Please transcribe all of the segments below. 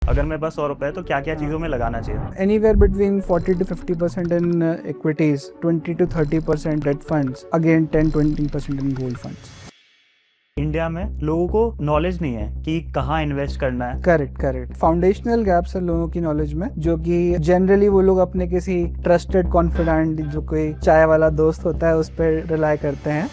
अगर मेरे पास 100 रुपए है तो क्या क्या चीज़ों में लगाना चाहिए? Anywhere between 40 to 50% in equities, 20 to 30% debt funds, again 10-20% in gold funds. India में लोगों को नॉलेज नहीं है कि कहाँ इन्वेस्ट करना है। करेक्ट फाउंडेशनल गैप्स है लोगों की नॉलेज में, जो कि जनरली वो लोग अपने किसी ट्रस्टेड कॉन्फिडेंट जो कोई चाय वाला दोस्त होता है उस पर रिलाई करते हैं।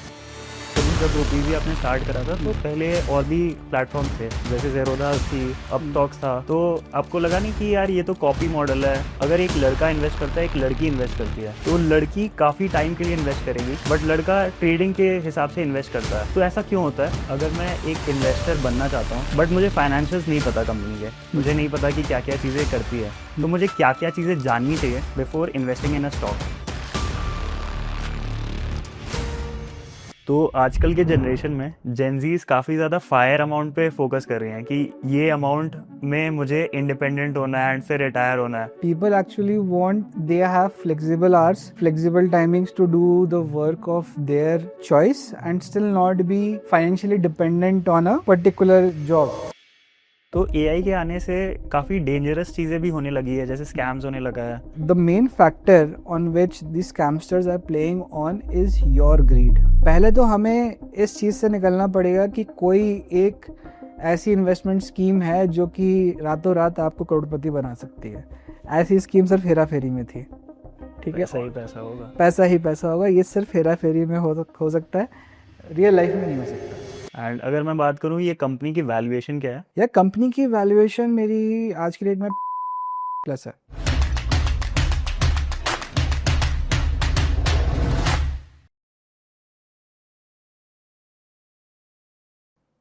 जब रुपीज़ी आपने स्टार्ट करा था तो पहले और भी प्लेटफॉर्म थे, जैसे ज़ेरोधा थी, अपस्टॉक्स था, तो आपको लगा नहीं कि यार ये तो कॉपी मॉडल है, अगर एक लड़का इन्वेस्ट करता है एक लड़की इन्वेस्ट करती है तो लड़की काफ़ी टाइम के लिए इन्वेस्ट करेगी बट लड़का ट्रेडिंग के हिसाब से इन्वेस्ट करता है। तो ऐसा क्यों होता है? अगर मैं एक इन्वेस्टर बनना चाहता हूँ बट मुझे फाइनेंशियल्स नहीं पता कंपनी के, मुझे नहीं पता कि क्या क्या चीज़ें करती है, तो मुझे क्या क्या चीज़ें जाननी चाहिए before investing in a stock? तो आजकल के जनरेशन में जेनजीज काफ़ी ज़्यादा फायर अमाउंट पे फोकस कर रहे हैं कि ये अमाउंट में मुझे इंडिपेंडेंट होना है एंड फिर रिटायर होना है। People actually want, they have flexible hours, flexible timings to do the work of their choice and still not be financially dependent on a particular job. तो एआई के आने से काफ़ी डेंजरस चीज़ें भी होने लगी है, जैसे स्कैम्स होने लगा है। The main factor on which these scamsters are playing on is your greed. पहले तो हमें इस चीज़ से निकलना पड़ेगा कि कोई एक ऐसी इन्वेस्टमेंट स्कीम है जो कि रातों रात आपको करोड़पति बना सकती है। ऐसी स्कीम सिर्फ हेरा फेरी में थी, ठीक है? पैसा ही पैसा होगा। पैसा ही पैसा होगा, ये सिर्फ हेरा फेरी में हो सकता है, रियल लाइफ में नहीं हो सकता। एंड अगर मैं बात करूँ ये कंपनी की वैल्यूएशन क्या है? या कंपनी की वैल्यूएशन मेरी आज की डेट में प्लस है।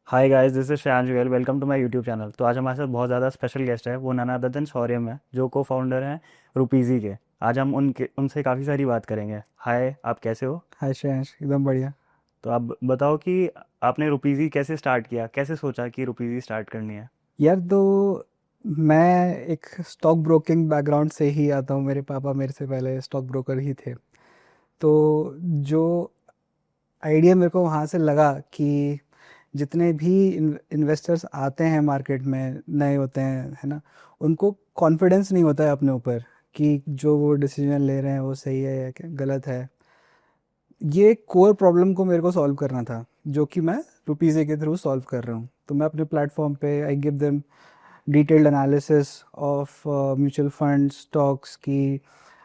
Hi guys, this is Shreyansh Goyal, welcome to my YouTube channel. तो आज हमारे साथ बहुत ज़्यादा स्पेशल गेस्ट है, वो नन अदर देन शौर्यम है, जो को फाउंडर हैं रुपीज़ी के। आज हम उनसे काफ़ी सारी बात करेंगे। हाय, आप कैसे हो? हाय श्रेयांश, एकदम बढ़िया। तो आप बताओ कि आपने रुपीज़ी कैसे स्टार्ट किया, कैसे सोचा कि रुपीज़ी स्टार्ट करनी है? यार, तो मैं एक स्टॉक ब्रोकिंग बैकग्राउंड से ही आता हूँ, मेरे पापा मेरे से पहले स्टॉक ब्रोकर ही थे। तो जो आइडिया मेरे को वहाँ से लगा कि जितने भी इन्वेस्टर्स आते हैं मार्केट में, नए होते हैं, है ना, उनको कॉन्फिडेंस नहीं होता है अपने ऊपर कि जो वो डिसीजन ले रहे हैं वो सही है या गलत है। ये कोर प्रॉब्लम को मेरे को सॉल्व करना था, जो कि मैं रुपीज़े के थ्रू सॉल्व कर रहा हूँ। तो मैं अपने प्लेटफॉर्म पे I give them detailed analysis of mutual fund stocks की,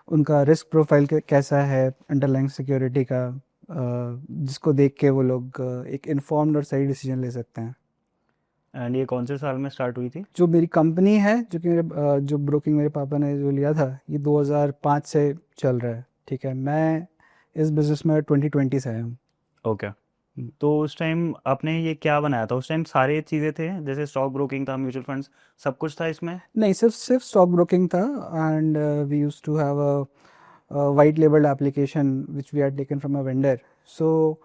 उनका रिस्क प्रोफाइल कैसा है, अंडरलाइंग सिक्योरिटी का, जिसको देख के वो लोग एक इन्फॉर्म्ड और सही डिसीजन ले सकते हैं। एंड ये कौन से साल में स्टार्ट हुई थी? जो मेरी कंपनी है, जो कि जो ब्रोकिंग मेरे पापा ने जो लिया था, ये 2005 से चल रहा है, ठीक है? मैं इस बिज़नेस में 2020 से आया हूँ। ओके। तो उस टाइम आपने ये क्या बनाया था? उस टाइम सारे चीज़ें थे, जैसे स्टॉक ब्रोकिंग था, म्यूचुअल फंड्स, सब कुछ था इसमें? नहीं, सिर्फ स्टॉक ब्रोकिंग था। And we used to have a white labelled application which we had taken from a vendor. So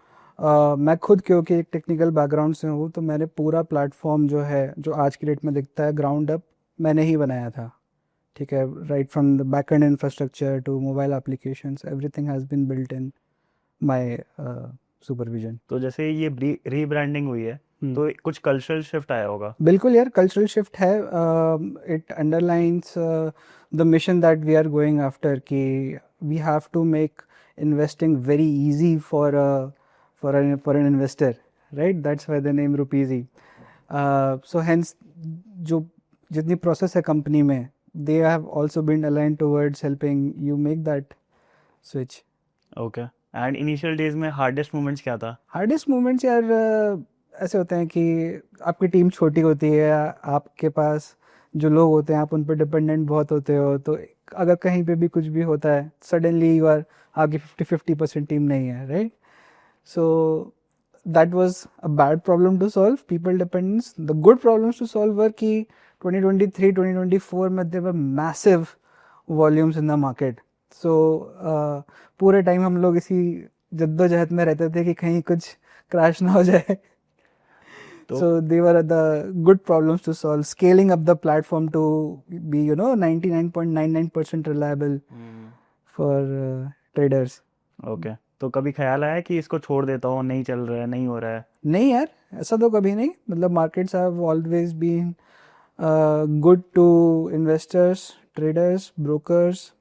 मैं खुद क्योंकि एक टेक्निकल बैकग्राउंड से हूँ, तो मैंने पूरा प्लेटफॉर्म जो है, जो आज की डेट में दिखता है, ग्राउंड अप मैंने ही बनाया था, ठीक है? Right from the back end infrastructure to mobile applications, everything has been built in my supervision. तो जैसे ये रीब्रांडिंग हुई है तो कुछ कल्चरल शिफ्ट आया होगा। बिल्कुल यार, कल्चरल शिफ्ट है। It underlines the mission that we are going after, कि we have to make investing very easy for an investor, right? That's why the name Rupeezy. So hence जो जितनी प्रोसेस है company में, they have also been align towards helping you make that switch. Okay. And initial days में hardest moments क्या था? Hardest moments यार, ऐसे होते हैं कि आपकी टीम छोटी होती है, आपके पास जो लोग होते हैं आप उन पर डिपेंडेंट बहुत होते हो, तो अगर कहीं पे भी कुछ भी होता है, सडनली यू आर, आपकी 50% टीम नहीं है, right? So that was a bad problem to solve, people dependence. The good problems to solve were कि 2023 2024 में there were massive volumes in the market. So पूरे टाइम हम लोग इसी जद्दोजहद में रहते थे कि कहीं कुछ क्रैश ना हो जाए। तो So they were the good problems to solve. Scaling up the platform to be, 99.99% reliable for traders. Okay, तो कभी ख्याल आया कि इसको छोड़ देता हूँ, नहीं चल रहा है, नहीं हो रहा है? नहीं यार, ऐसा तो कभी नहीं। मतलब markets have always been good to investors, traders, brokers.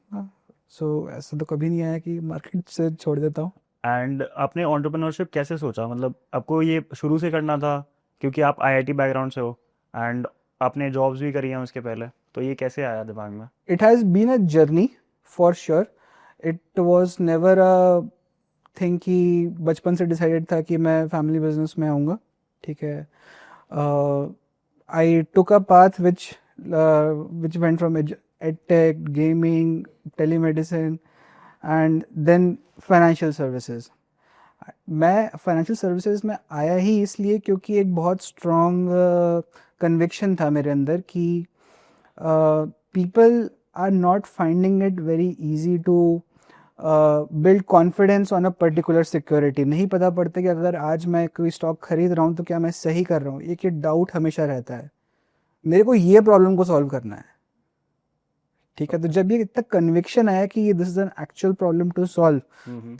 So ऐसा तो कभी नहीं आया कि मार्केट से छोड़ देता हूँ। एंड आपने एंटरप्रेन्योरशिप कैसे सोचा, मतलब आपको ये शुरू से करना था क्योंकि आप आईआईटी बैकग्राउंड से हो एंड आपने जॉब्स भी करी हैं उसके पहले, तो ये कैसे आया दिमाग में? It has been a journey for sure. It was never a thing कि बचपन से डिसाइडेड था कि मैं फैमिली बिजनेस में आऊँगा, ठीक है। I took a path which went from edtech, gaming, telemedicine, and then financial services. मैं फाइनेंशियल सर्विसेज में आया ही इसलिए क्योंकि एक बहुत स्ट्रॉन्ग कन्विक्शन था मेरे अंदर कि people are not finding it very easy to build confidence on a particular security. नहीं पता पड़ता कि अगर आज मैं कोई स्टॉक खरीद रहा हूँ तो क्या मैं सही कर रहा हूँ, एक ये डाउट हमेशा रहता है। मेरे को ये प्रॉब्लम को सॉल्व करना है, ठीक है। तो जब ये तक कन्विक्शन आया कि this is an actual problem to solve,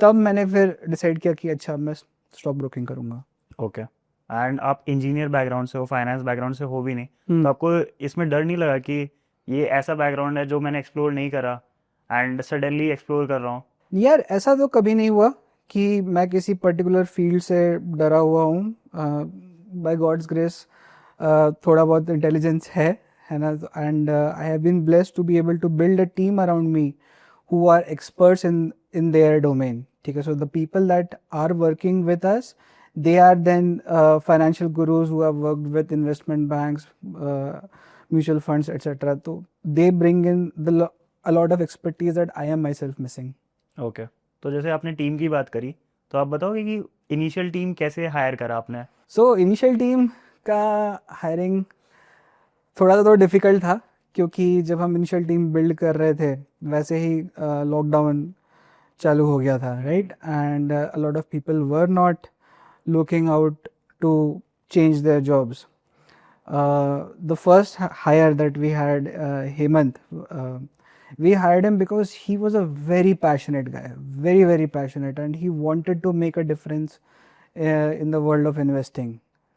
तब मैंने फिर डिसाइड किया कि अच्छा मैं स्टॉक ब्रोकिंग करूँगा। ओके। एंड आप इंजीनियर बैकग्राउंड से हो, फाइनेंस बैकग्राउंड से हो भी नहीं, तो आपको इसमें डर नहीं लगा कि ये ऐसा बैकग्राउंड है जो मैंने एक्सप्लोर नहीं करा एंड सडनली एक्सप्लोर कर रहा हूँ? यार ऐसा तो कभी नहीं हुआ कि मैं किसी पर्टिकुलर फील्ड से डरा हुआ हूँ। बाय गॉड्स ग्रेस थोड़ा बहुत इंटेलिजेंस है ना। And I have been blessed to be able to build a team around me who are experts in their domain, ठीक है। So the people that are working with us, they are then financial gurus who have worked with investment banks, mutual funds, etc. So they bring in a lot of expertise that I am myself missing. Okay. तो जैसे आपने team की बात करी, तो आप बताओगे कि इनिशियल टीम कैसे हायर करा आपने? So initial team का hiring थोड़ा तो डिफ़िकल्ट था क्योंकि जब हम इनिशियल टीम बिल्ड कर रहे थे वैसे ही लॉकडाउन चालू हो गया था, right. And a lot of people were not looking out to change their jobs. The first hire that we had, Hemant, we hired him because he was a very passionate guy, very, very passionate, and he wanted to make a difference in the world of investing,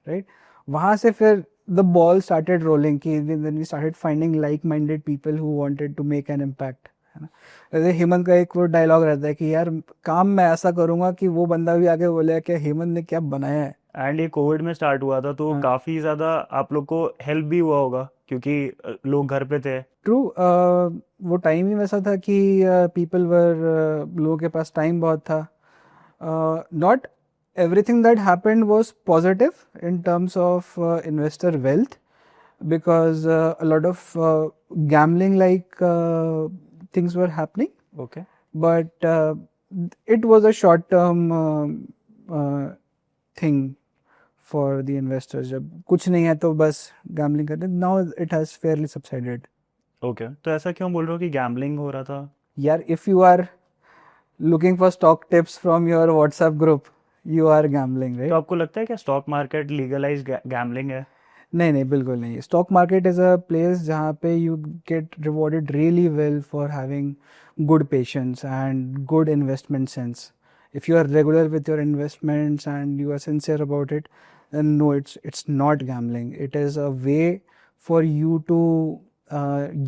right? वहाँ से फिर the ball started rolling कि when we started finding like-minded people who wanted to make an impact, है ना। जैसे हेमंत का एक वो डायलॉग रहता है कि यार काम मैं ऐसा करूँगा कि वो बंदा भी आके बोले कि हेमंत ने क्या बनाया है। एंड ये कोविड में स्टार्ट हुआ था, तो काफ़ी ज़्यादा आप लोग को हेल्प भी हुआ होगा क्योंकि लोग घर पे थे। ट्रू, वो टाइम ही वैसा था कि पीपल वर लोगों के पास टाइम बहुत था। Not everything that happened was positive in terms of investor wealth because a lot of gambling like things were happening. Okay. But it was a short term thing for the investors. जब कुछ नहीं है तो बस gambling करते। Now it has fairly subsided. Okay. तो ऐसा क्यों बोल रहे हो कि गैम्बलिंग हो रहा था? यार if you are looking for stock tips from your WhatsApp group, you are gambling, right? तो आपको लगता है कि स्टॉक मार्केट लीगलाइज गैम्बलिंग है? नहीं बिल्कुल नहीं। Stock market is a place जहाँ पे you get rewarded really well for having good patience and good investment sense. If you are regular with your investments and you are sincere about it, then no, it's not gambling. It is a way for you to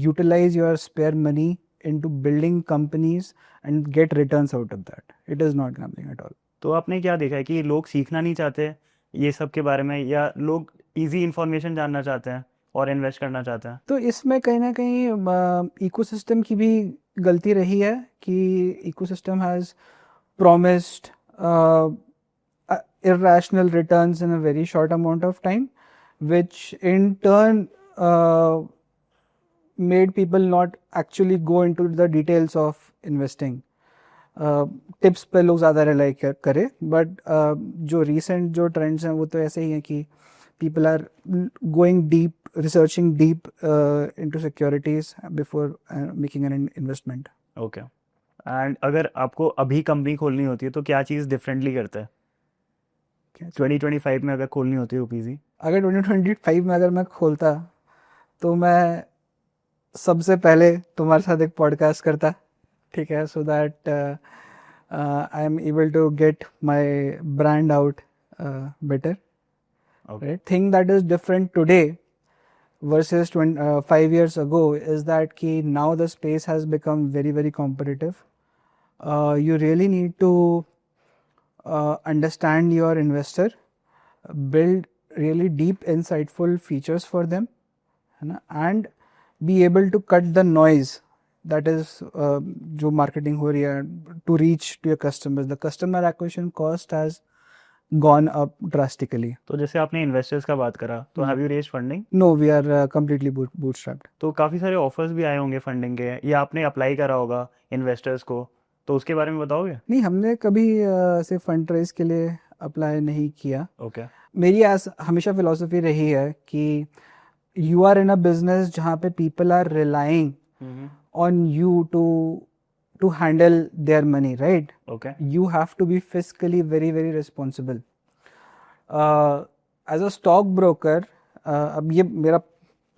utilize your spare money into building companies and get returns out of that. It is not gambling at all. तो आपने क्या देखा है कि लोग सीखना नहीं चाहते ये सब के बारे में, या लोग इजी इंफॉर्मेशन जानना चाहते हैं और इन्वेस्ट करना चाहते हैं? तो इसमें कहीं ना कहीं इकोसिस्टम की भी गलती रही है कि ecosystem has promised irrational returns in a very short amount of time, which in turn made people not actually go into the details of investing. Tips पे लोग ज़्यादा रिलाई करें, बट जो रिसेंट जो ट्रेंड्स हैं वो तो ऐसे ही हैं कि people are going deep, researching deep into securities before making an investment. Okay. And अगर आपको अभी कंपनी खोलनी होती है तो क्या चीज़ डिफरेंटली करता है? 2025 में अगर खोलनी होती है ओपीजी? अगर 2025 में अगर मैं खोलता तो मैं सबसे पहले तुम्हारे साथ एक पॉडकास्ट करता, ठीक है, so that I am able to get my brand out better. Okay. Right? Thing that is different today versus 5 years ago is that ki now the space has become very very competitive. You really need to understand your investor, build really deep insightful features for them, है ना, and be able to cut the noise that is जो marketing हो रही है to reach to your customers. The customer acquisition cost has gone up drastically. तो जैसे आपने investors का बात करा, तो have you raise funding? No, we are completely bootstrapped. तो काफ़ी सारे ऑफर्स भी आए होंगे फंडिंग के, या आपने अप्लाई करा होगा इन्वेस्टर्स को, तो उसके बारे में बताओगे? नहीं, हमने कभी ऐसे फंड रेज के लिए अप्लाई नहीं किया. ओके. मेरी हमेशा फिलॉसफी रही है कि you are in a business जहाँ पे people are relying on you to handle their money, right? Okay. You have to be fiscally very very responsible. As a stock broker, अब ये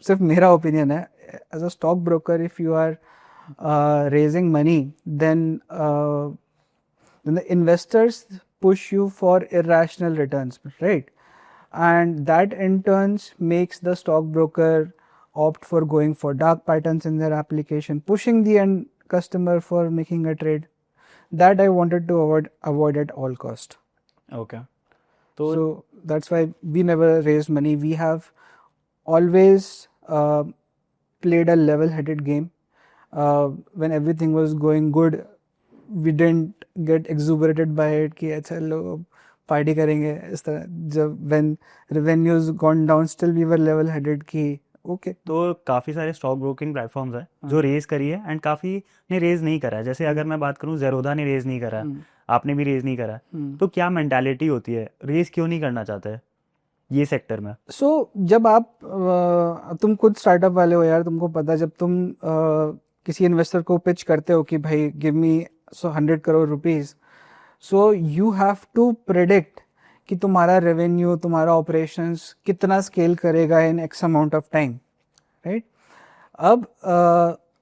सिर्फ मेरा ओपिनियन है. As a stock broker, if you are raising money, then the investors push you for irrational returns, right? And that in turns makes the stockbroker opt for going for dark patterns in their application, pushing the end customer for making a trade. That I wanted to avoid at all cost. Okay. So that's why we never raised money. We have always played a level-headed game. When everything was going good, we didn't get exuberated by it कि अच्छा लो party करेंगे इस तरह. जब when revenues gone down, still we were level-headed कि okay. तो काफ़ी सारे स्टॉक ब्रोकिंग प्लेटफॉर्म्स हैं जो रेज करी है एंड काफ़ी ने रेज नहीं करा है. जैसे अगर मैं बात करूं, ज़ेरोधा ने रेज नहीं करा है, आपने भी रेज नहीं करा है, तो क्या मेंटालिटी होती है, रेज क्यों नहीं करना चाहते हैं ये सेक्टर में? सो जब आप तुम खुद स्टार्टअप वाले हो यार, तुमको पता, जब तुम किसी इन्वेस्टर को पिच करते हो कि भाई give me 100 crore rupees, so you have to predict कि तुम्हारा रेवेन्यू, तुम्हारा ऑपरेशंस कितना स्केल करेगा in X amount of time, right? अब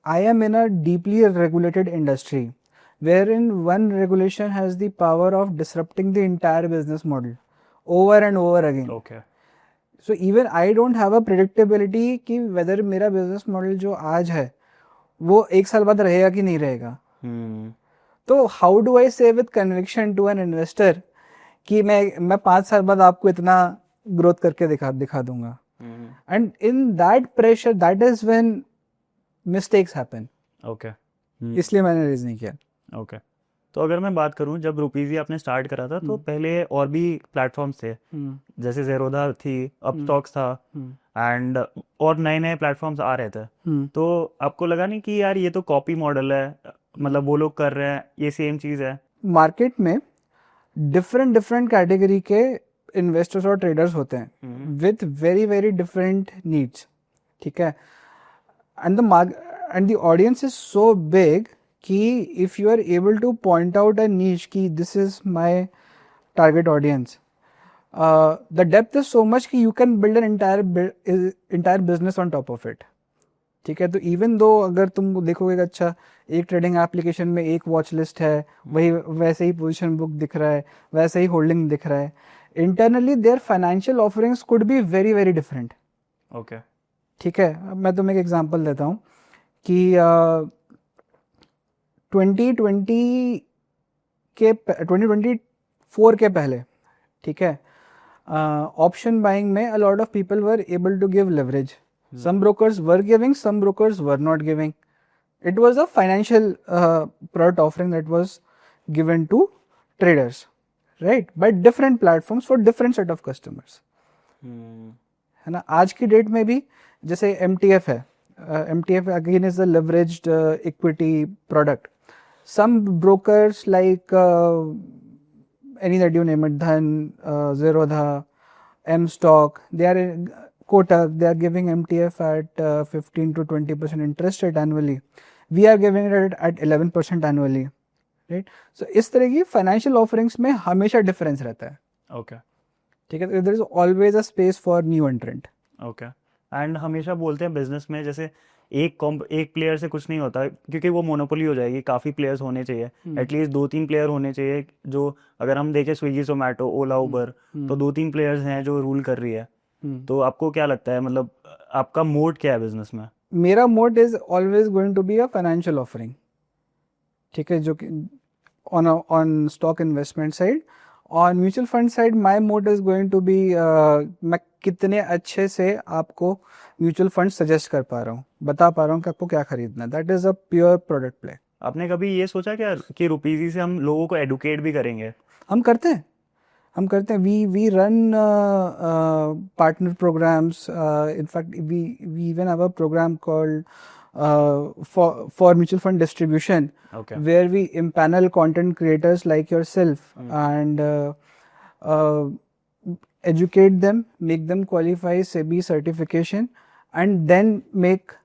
I am in a deeply regulated industry wherein one regulation has the power of disrupting the entire business model over and over again. Okay. So even I don't have a predictability कि whether मेरा business model जो आज है वो एक साल बाद रहेगा कि नहीं रहेगा. तो how do I say with conviction to an investor कि मैं 5 साल बाद आपको इतना ग्रोथ करके दिखा दूंगा. And in that pressure, that is when mistakes happen. Okay. इसलिए मैंने रेज नहीं किया. ओके. तो अगर मैं बात करूं, जब रुपीज़ी आपने स्टार्ट करा था तो पहले और भी प्लेटफॉर्म्स थे, जैसे ज़ेरोधा थी, अपस्टॉक्स था, एंड और नए नए प्लेटफॉर्म्स आ रहे थे. तो आपको लगा नहीं कि यार ये तो कॉपी मॉडल है, मतलब वो लोग कर रहे हैं, ये सेम चीज़ है? मार्केट में डिफरेंट कैटेगरी के इन्वेस्टर्स और ट्रेडर्स होते हैं with very very different needs, ठीक है? And the audience is so big कि if you are able to point out a niche कि this is my target audience, the depth is so much कि you can build an entire business on top of it, ठीक है? तो even though अगर तुम देखोगे कि अच्छा एक ट्रेडिंग एप्लीकेशन में एक वॉच लिस्ट है, वही वैसे ही पोजीशन बुक दिख रहा है, वैसे ही होल्डिंग दिख रहा है, internally there financial offerings could be very very different. Okay. ठीक है, अब मैं तुम्हें एक एग्जांपल देता हूँ कि 2024 के पहले, ठीक है, ऑप्शन बाइंग में a lot of people were able to give leverage. Some brokers were giving, some brokers were not giving. It was a financial product offering that was given to traders, right? By different platforms for different set of customers. है ना? आज की date में भी जैसे MTF है, MTF again is a leveraged equity product. Some brokers like any that you name it, Dhan, Zerodha, M-Stock, they are in Kotak, they are giving MTF at 15 to 20% interest rate annually. We are giving it at 11% annually, right? So इस तरह की financial offerings में हमेशा difference रहता है. Okay. ठीक है, there is always a space for new entrant. Okay. And हमेशा बोलते हैं बिजनेस में, जैसे एक प्लेयर से कुछ नहीं होता, क्योंकि वो मोनोपोली हो जाएगी. काफ़ी प्लेयर्स होने चाहिए, एटलीस्ट 2-3 प्लेयर होने चाहिए. जो अगर हम देखें स्विगी, जोमेटो, ओला, उबर, तो 2-3 प्लेयर्स हैं जो रूल कर रही है. तो आपको क्या लगता है, मतलब आपका मोड क्या है बिजनेस में? मेरा mode is always going to be a financial offering, ठीक है, जो कि on stock investment side. On mutual fund side my mode is going to be, मैं कितने अच्छे से आपको म्यूचुअल फंड सजेस्ट कर पा रहा हूँ, बता पा रहा हूँ कि आपको क्या खरीदना है। That is a pure product play. आपने कभी ये सोचा क्या कि रुपीजी से हम लोगों को एडुकेट भी करेंगे? हम करते हैं, हम करते हैं। We run partner programs, in fact we even have a program called for mutual fund distribution, okay. where we impanel content creators like yourself and uh, educate them, make them qualify SEBI certification, and then make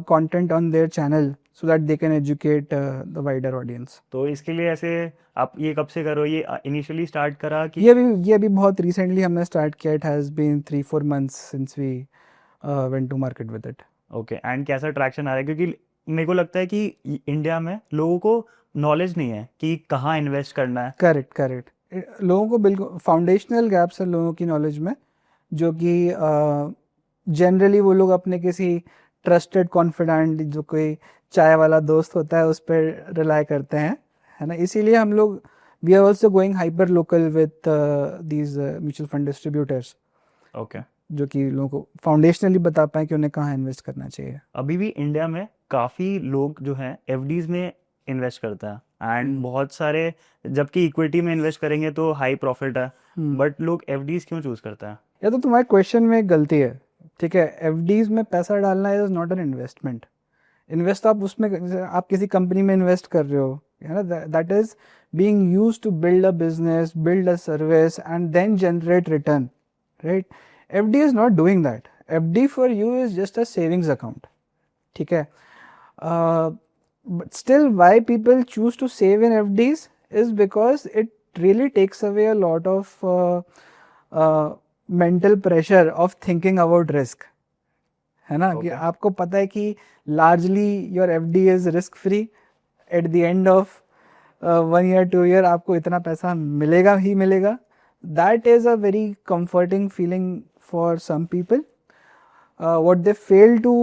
content on their channel so that they can educate the wider audience. तो इसके लिए ऐसे आप ये कब से करो, ये इनिशियली स्टार्ट करा कि? ये अभी बहुत रिसेंटली हमने स्टार्ट किया। It has been 3-4 months since we went to market with it. Okay, and कैसा ट्रैक्शन आ रहा है? क्योंकि मेरे को लगता है कि इंडिया में लोगों को नॉलेज नहीं है कि कहाँ इन्वेस्ट करना है। Correct, correct. लोगों को बिल्कुल फाउंडेशनल गैप्स है लोगों की नॉलेज में, जो कि जनरली वो लोग अपने किसी ट्रस्टेड कॉन्फिडेंट, जो कोई चाय वाला दोस्त होता है, उस पर रिलाई करते हैं, है ना। इसीलिए हम लोग we are also going hyper local with these mutual fund distributors, okay. जो कि लोगों को फाउंडेशनली बता पाए कि उन्हें कहाँ इन्वेस्ट करना चाहिए। अभी भी इंडिया में काफ़ी लोग जो हैं एफडीज में इन्वेस्ट करता है, एंड बहुत सारे, जबकि इक्विटी में इन्वेस्ट करेंगे तो हाई प्रॉफिट है, बट लोग एफडीज क्यों चूज करते हैं? या तो तुम्हारे क्वेश्चन में एक गलती है, ठीक है। एफडीज में पैसा डालना is not an investment. Invest आप उसमें, आप किसी कंपनी में इन्वेस्ट कर रहे हो, है ना, that is being used to build a business, build a service and then generate return, right. FD is not doing that. FD for you is just a savings account, ठीक है। But still, why people choose to save in FDs is because it really takes away a lot of mental pressure of thinking about risk, है ना। कि आपको पता है कि largely your FD is risk free. At the end of 1 year 2 year आपको इतना पैसा मिलेगा ही मिलेगा. That is a very comforting feeling for some people. What they fail to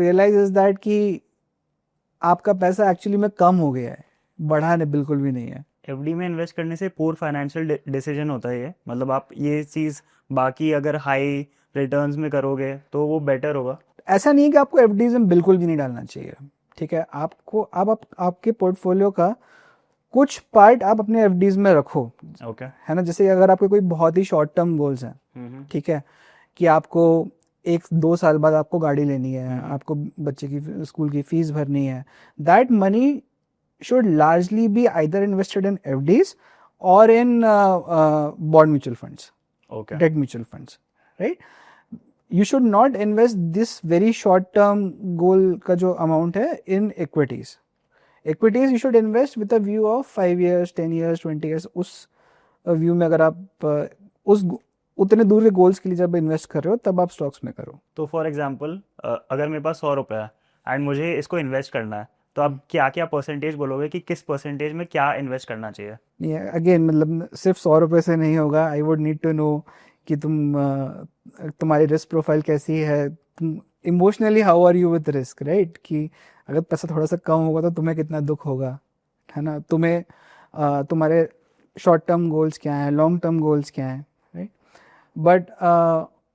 realize is that कि आपका पैसा एक्चुअली में कम हो गया है, बढ़ा नहीं, बिल्कुल भी नहीं है। एफडी में इन्वेस्ट करने से पूर फाइनेंशियल डिसीजन होता है ये, मतलब आप ये चीज़ बाकी अगर हाई रिटर्न्स में करोगे तो वो बेटर होगा। ऐसा नहीं है कि आपको एफडीज में बिल्कुल भी नहीं डालना चाहिए, ठीक है। आपको आप आपके पोर्टफोलियो का कुछ पार्ट आप अपने एफडीज में रखो, ओके, है ना। जैसे अगर आपके कोई बहुत ही शॉर्ट टर्म गोल्स हैं, ठीक है, कि आपको 1-2 साल बाद आपको गाड़ी लेनी है, आपको बच्चे की स्कूल की फीस भरनी है, that money should largely be either invested in FDs और in bond mutual funds, okay, debt mutual funds, right. You should not invest this very short term goal का जो अमाउंट है in equities. Equities you should invest with a view of 5 years 10 years 20 years। उस व्यू में अगर आप उस उतने दूर के गोल्स के लिए जब इन्वेस्ट कर रहे हो, तब आप स्टॉक्स में करो। तो फॉर एग्जांपल अगर मेरे पास 100 रुपये है एंड मुझे इसको इन्वेस्ट करना है, तो आप क्या क्या परसेंटेज बोलोगे कि किस परसेंटेज में क्या इन्वेस्ट करना चाहिए? नहीं, अगेन मतलब सिर्फ 100 रुपये से नहीं होगा। I would need to know कि तुम्हारी रिस्क प्रोफाइल कैसी है, तुम emotionally how are you with risk, right. कि अगर पैसा थोड़ा सा कम होगा तो तुम्हें कितना दुख होगा, है ना। तुम्हें तुम्हारे शॉर्ट टर्म गोल्स क्या हैं, लॉन्ग टर्म गोल्स क्या हैं, right. But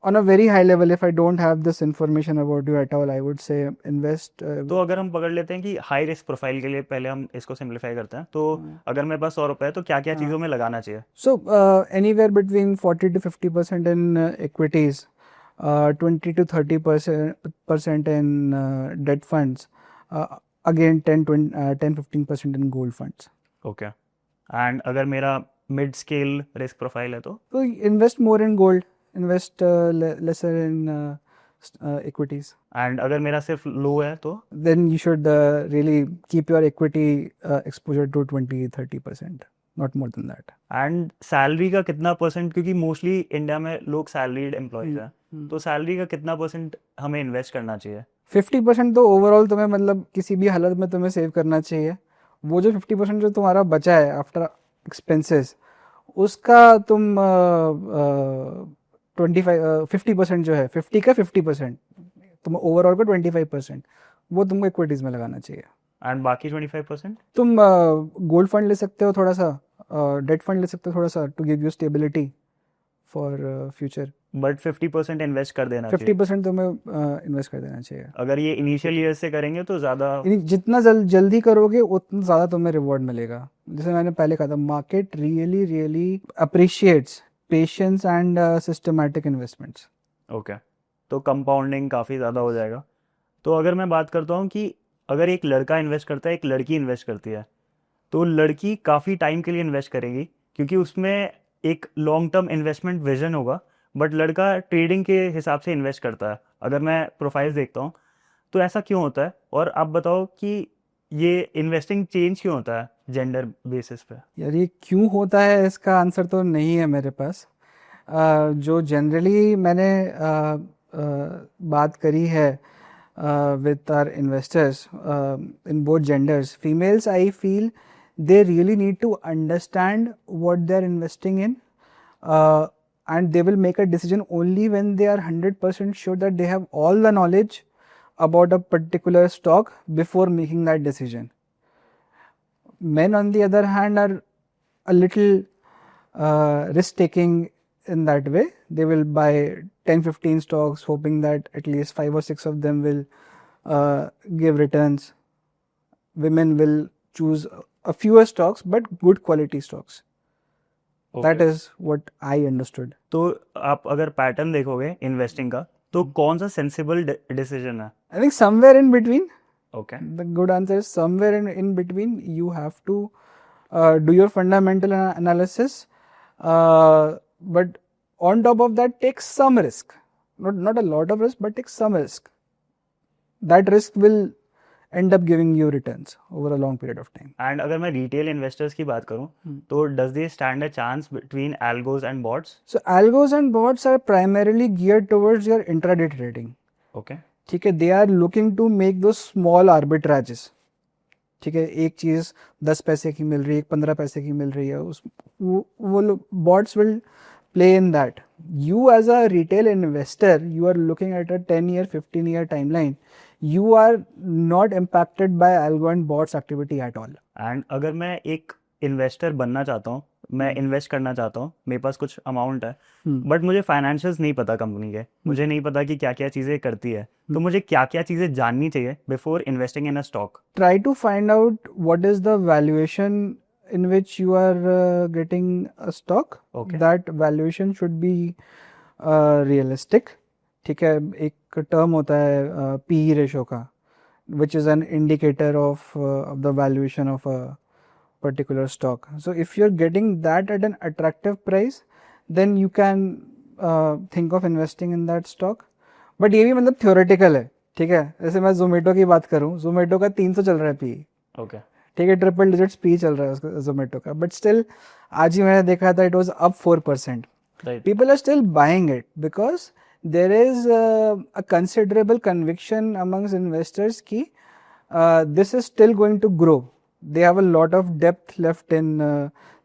on a very high level, if I don't have this information about you at all, I would say invest. तो अगर हम पकड़ लेते हैं कि हाई रिस्क प्रोफाइल के लिए पहले हम इसको सिंप्लीफाई करते हैं, तो अगर मेरे पास 100 रुपये है तो क्या क्या चीज़ों में लगाना चाहिए? So anywhere between 40 to 50% in equities, 20 to 30% in debt funds, again 10-15% in gold funds. Okay, and अगर मेरा मिड स्केल रिस्क प्रोफाइल है तो? So invest more in gold, invest lesser in equities. And अगर मेरा सिर्फ लो है तो? Then you should really keep your equity exposure to 20-30%, not more than that. And salary का कितना परसेंट, क्योंकि मोस्टली इंडिया में लोग सैलरीड एम्प्लॉयज हैं, तो सैलरी का कितना परसेंट हमें इन्वेस्ट करना चाहिए? 50% तो ओवरऑल तुम्हें, मतलब किसी भी हालत में तुम्हें सेव करना चाहिए। वो जो 50% जो तुम्हारा बचा है आफ्टर एक्सपेंसेस, उसका तुम 50% जो है, 50 का 50%, तुम ओवरऑल का 25% वो तुमको इक्विटीज में लगाना चाहिए। एंड बाकी 25%? तुम गोल्ड फंड ले सकते हो थोड़ा सा, डेट फंड ले सकते हो थोड़ा सा, to give you stability for future. But 50% invest कर देना चाहिए। 50% तुम्हें इन्वेस्ट कर देना चाहिए। अगर ये इनिशियल ईयर से करेंगे तो ज़्यादा। जितना जल्दी करोगे उतना ज़्यादा तुम्हें रिवॉर्ड मिलेगा। जैसे मैंने पहले कहा था, market really really appreciates patience and systematic investments. Okay, तो कंपाउंडिंग काफ़ी ज़्यादा हो जाएगा। तो अगर मैं बात करता हूँ कि अगर एक लड़का इन्वेस्ट करता है, एक लड़की इन्वेस्ट करती है, तो लड़की काफ़ी टाइम के लिए इन्वेस्ट करेगी क्योंकि उसमें एक लॉन्ग टर्म इन्वेस्टमेंट विजन होगा, बट लड़का ट्रेडिंग के हिसाब से इन्वेस्ट करता है। अगर मैं प्रोफाइल देखता हूँ तो ऐसा क्यों होता है, और आप बताओ कि ये इन्वेस्टिंग चेंज क्यों होता है जेंडर बेसिस पे? यार ये क्यों होता है इसका आंसर तो नहीं है मेरे पास। जो जनरली मैंने बात करी है with our investors in both genders, females, I feel they really need to understand what they're investing in, and they will make a decision only when they are 100% sure that they have all the knowledge about a particular stock before making that decision. Men, on the other hand, are a little risk taking in that way. They will buy 10-15 stocks hoping that at least 5 or 6 of them will give returns. Women will choose a fewer stocks but good quality stocks. That is what I understood. तो आप अगर pattern देखोगे investing का, तो कौन सा sensible decision है? I think somewhere in between. Okay. The good answer is somewhere in between. You have to do your fundamental analysis, but on top of that, take some risk. Not a lot of risk, but take some risk. That risk will end up giving you returns over a long period of time. And अगर मैं retail investors की बात करूं, तो does they stand a chance between algos and bots? So algos and bots are primarily geared towards your intraday trading. Okay, ठीक है, they are looking to make those small arbitrages. ठीक है, एक चीज 10 पैसे की मिल रही है, 15 पैसे की मिल रही है, उस वो bots will play in that. You as a retail investor, you are looking at a 10-year, 15-year timeline. You are not impacted by algo and bots activity at all. And अगर मैं एक इन्वेस्टर बनना चाहता हूँ, मैं invest करना चाहता हूँ, मेरे पास कुछ अमाउंट है, बट मुझे फाइनेंशियल्स नहीं पता कंपनी के, मुझे नहीं पता कि क्या क्या चीज़ें करती है, तो मुझे क्या क्या चीज़ें जाननी चाहिए before investing in a stock? Try to find out what is the valuation in which you are getting a stock. Okay. That valuation should be realistic. ठीक है, एक टर्म होता है PE रेशो का, which is an indicator of the valuation of a particular stock. So if you're getting that at an attractive price, then you can think of investing in that stock. But ये भी मतलब theoretical है, ठीक है। जैसे मैं जोमेटो की बात करूँ, जोमेटो का 300 चल रहा है PE, ओके, ठीक है, ट्रिपल डिजिट्स PE चल रहा है उसका जोमेटो का, बट स्टिल आज ही मैंने देखा था it was up 4%. Right, People are still buying it because there is a considerable conviction amongst investors कि this is still going to grow. They have a lot of depth left in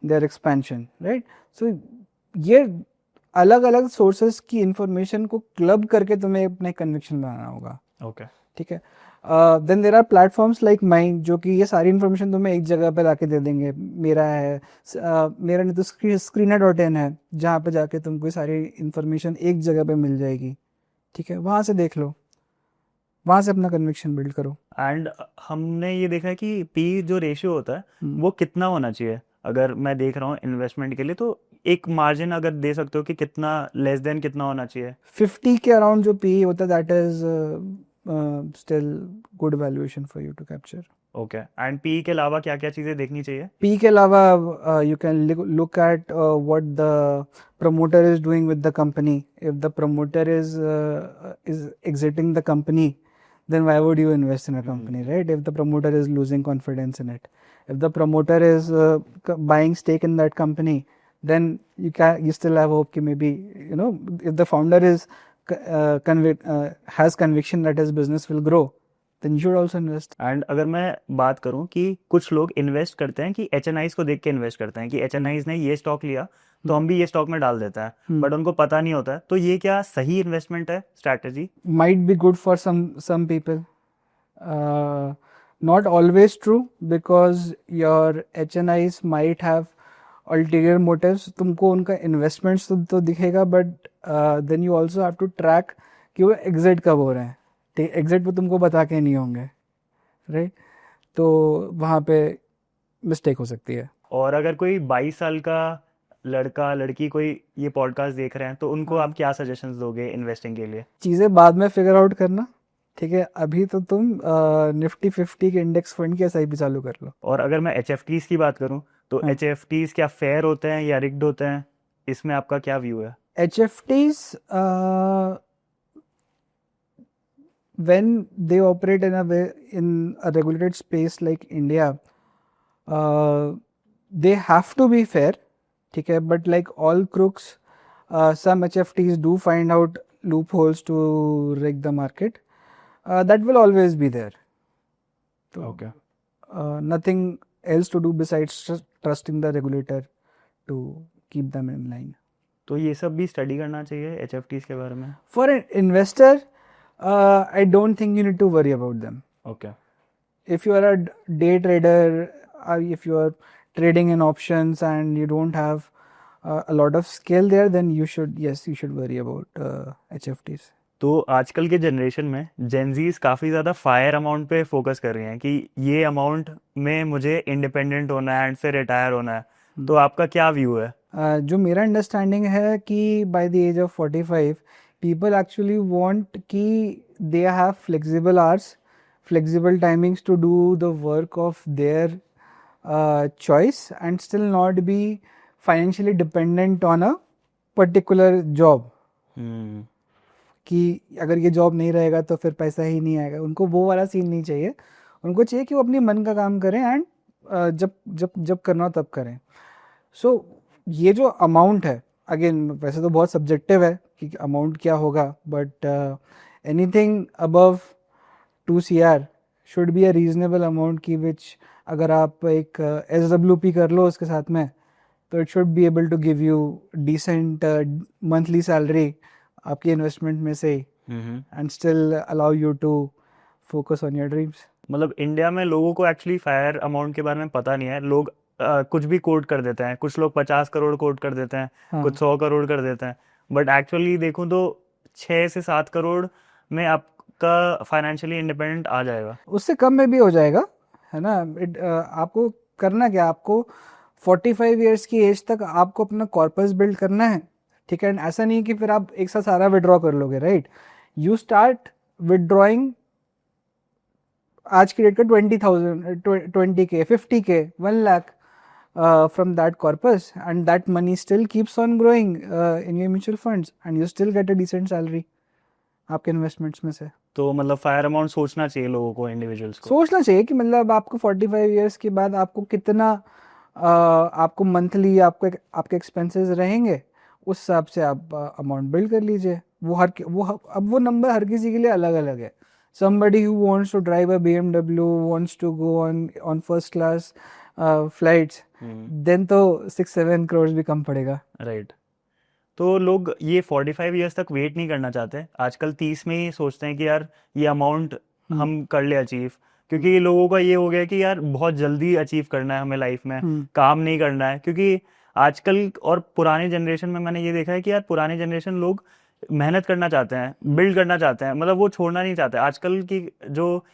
their expansion, right? So ये अलग अलग sources की information को club करके तुम्हें अपने conviction बनाना होगा। ओके, ठीक है, then there are platforms like mine जो कि ये सारी इन्फॉर्मेशन तुम्हें एक जगह पे लाके दे देंगे। मेरा है मेरा नहीं तो Screener.in है, जहाँ पे जाके तुमको सारी इन्फॉर्मेशन एक जगह पे मिल जाएगी। ठीक है, वहाँ से देख लो, वहाँ से अपना कन्विक्शन बिल्ड करो। एंड हमने ये देखा है कि पी जो रेशियो होता है वो कितना होना चाहिए? अगर मैं देख रहा हूँ इन्वेस्टमेंट के लिए, तो एक मार्जिन अगर दे सकते हो कि कितना लेस देन कितना होना चाहिए? 50 के अराउंड जो PE होता है that is still good valuation for you to capture. Okay, and P के अलावा क्या क्या चीज़ें देखनी चाहिए? PE के अलावा you can look at what the promoter is doing with the company. If the promoter is exiting the company, then why would you invest in a company, right? If the promoter is losing confidence in it, if the promoter is buying stake in that company, then you still have hope कि maybe, you know, if the founder is has conviction that his business will grow, then you should also invest. And अगर मैं बात करूं कि कुछ लोग invest करते हैं कि एचएनआईज को देख के इन्वेस्ट करते हैं कि एचएनआईज ने ये स्टॉक लिया तो हम भी ये स्टॉक में डाल देते हैं, बट उनको पता नहीं होता है, तो ये क्या सही इन्वेस्टमेंट है strategy? Might be good for some people. Not always true, because your HNIs might have ulterior motives. तुमको उनका इन्वेस्टमेंट्स तो दिखेगा, but then you also have to track कि वो एग्जिट कब हो रहे हैं. एग्जिट वो तुमको बता के नहीं होंगे, राइट? तो वहाँ पे मिस्टेक हो सकती है. और अगर कोई 22 साल का लड़का लड़की कोई ये पॉडकास्ट देख रहे हैं तो उनको आप क्या सजेशंस दोगे इन्वेस्टिंग के लिए? चीज़ें बाद में फिगर आउट करना, ठीक है? अभी तो तुम निफ्टी 50 के इंडेक्स फंड की SIP चालू कर लो. और अगर मैं HFTs की बात करूं तो HFTs क्या फेयर होते हैं या रिग्ड होते हैं, इसमें आपका क्या व्यू है? HFTs, when they operate in a regulated space like India, they have to be fair, ठीक है? But like all crooks, some HFTs do find out loopholes to rig the market. That will always be there. Okay. Nothing else to do besides trusting the regulator to keep them in line. तो ये सब भी study करना चाहिए HFTs के बारे में? For an investor, I don't think you need to worry about them. Okay. If you are a day trader, or if you are trading in options and you don't have a lot of skill there, then you should worry about HFTs. तो आजकल के generation में Gen Zs काफ़ी ज़्यादा fire amount पे focus कर रही हैं कि ये अमाउंट में मुझे इंडिपेंडेंट होना है एंड फिर रिटायर होना है, तो आपका क्या व्यू है? जो मेरा अंडरस्टैंडिंग है कि by the age of 45 people actually want कि they have flexible hours, flexible timings to do the work of their choice and still not be financially dependent on a particular job. कि अगर ये job नहीं रहेगा तो फिर पैसा ही नहीं आएगा. उनको वो वाला सीन नहीं चाहिए. उनको चाहिए कि वो अपनी मन का काम करें एंड जब करना हो तब करें. सो ये जो अमाउंट है, अगेन वैसे तो बहुत सब्जेक्टिव है कि अमाउंट क्या होगा, but anything above 2 CR should be a reasonable amount की विच अगर आप एक SWP कर लो उसके साथ में, तो it should be able to give you decent monthly salary आपकी इन्वेस्टमेंट में से and still allow you to focus on your dreams. मतलब इंडिया में लोगों को एक्चुअली फायर अमाउंट के बारे में पता नहीं है. लोग कुछ भी कोट कर देते हैं. कुछ लोग 50 करोड़ कोट कर देते हैं, कुछ 100 करोड़ कर देते हैं, बट एक्चुअली देखूं तो 6 से 7 करोड़ में आपका फाइनेंशियली इंडिपेंडेंट आ जाएगा. उससे कम में भी हो जाएगा, है ना? आपको करना क्या, आपको 45 ईयर्स की एज तक आपको अपना कॉर्पस बिल्ड करना है, ठीक है? ऐसा नहीं कि फिर आप एक साथ सारा विड्रॉ कर लोगे, राइट? यू स्टार्ट विड्रॉइंग आज की डेट का 20K, 50K, 1 lakh from that corpus, and that money still keeps on growing in your mutual funds and you still get a decent salary आपके इन्वेस्टमेंट्स में से. तो मतलब फायर अमाउंट सोचना चाहिए लोगों को, इंडिविजुअल्स को सोचना चाहिए कि मतलब आपको 45 ईयर्स के बाद आपको कितना आपको मंथली आपके एक्सपेंसेस रहेंगे, उस हिसाब से आप अमाउंट बिल्ड कर लीजिए. अब वो नंबर हर किसी के लिए अलग अलग है. Somebody who wants to drive a BMW, wants to go on first class flights, then तो 6-7 crores भी कम पड़ेगा. राइट. तो लोग ये 45 ईयर्स तक वेट नहीं करना चाहते. आजकल 30 में ही सोचते हैं कि यार ये अमाउंट हम कर ले अचीव, क्योंकि लोगों का ये हो गया कि यार बहुत जल्दी अचीव करना है हमें लाइफ में, काम नहीं करना है. क्योंकि आजकल और पुरानी जनरेशन में मैंने ये देखा है कि यार पुरानी जनरेशन लोग मेहनत करना चाहते हैं, बिल्ड करना चाहते हैं, मतलब वो छोड़ना नहीं चाहते. आजकल की जो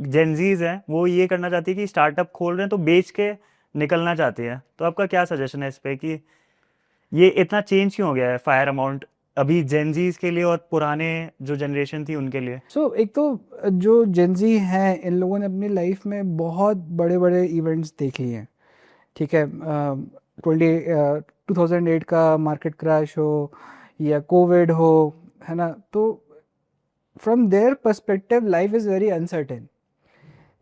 जेनजीज हैं वो ये करना चाहती है कि स्टार्टअप खोल रहे हैं तो बेच के निकलना चाहती है. तो आपका क्या सजेशन है इस पे कि ये इतना चेंज क्यों हो गया है फायर अमाउंट अभी जेनजीज के लिए और पुराने जो जनरेशन थी उनके लिए? एक तो जो जेनजी हैं इन लोगों ने अपनी लाइफ में बहुत बड़े बड़े इवेंट्स देख लिए हैं, ठीक है? 2008 का मार्केट क्रैश हो या कोविड हो, है ना? तो from their perspective life is very uncertain.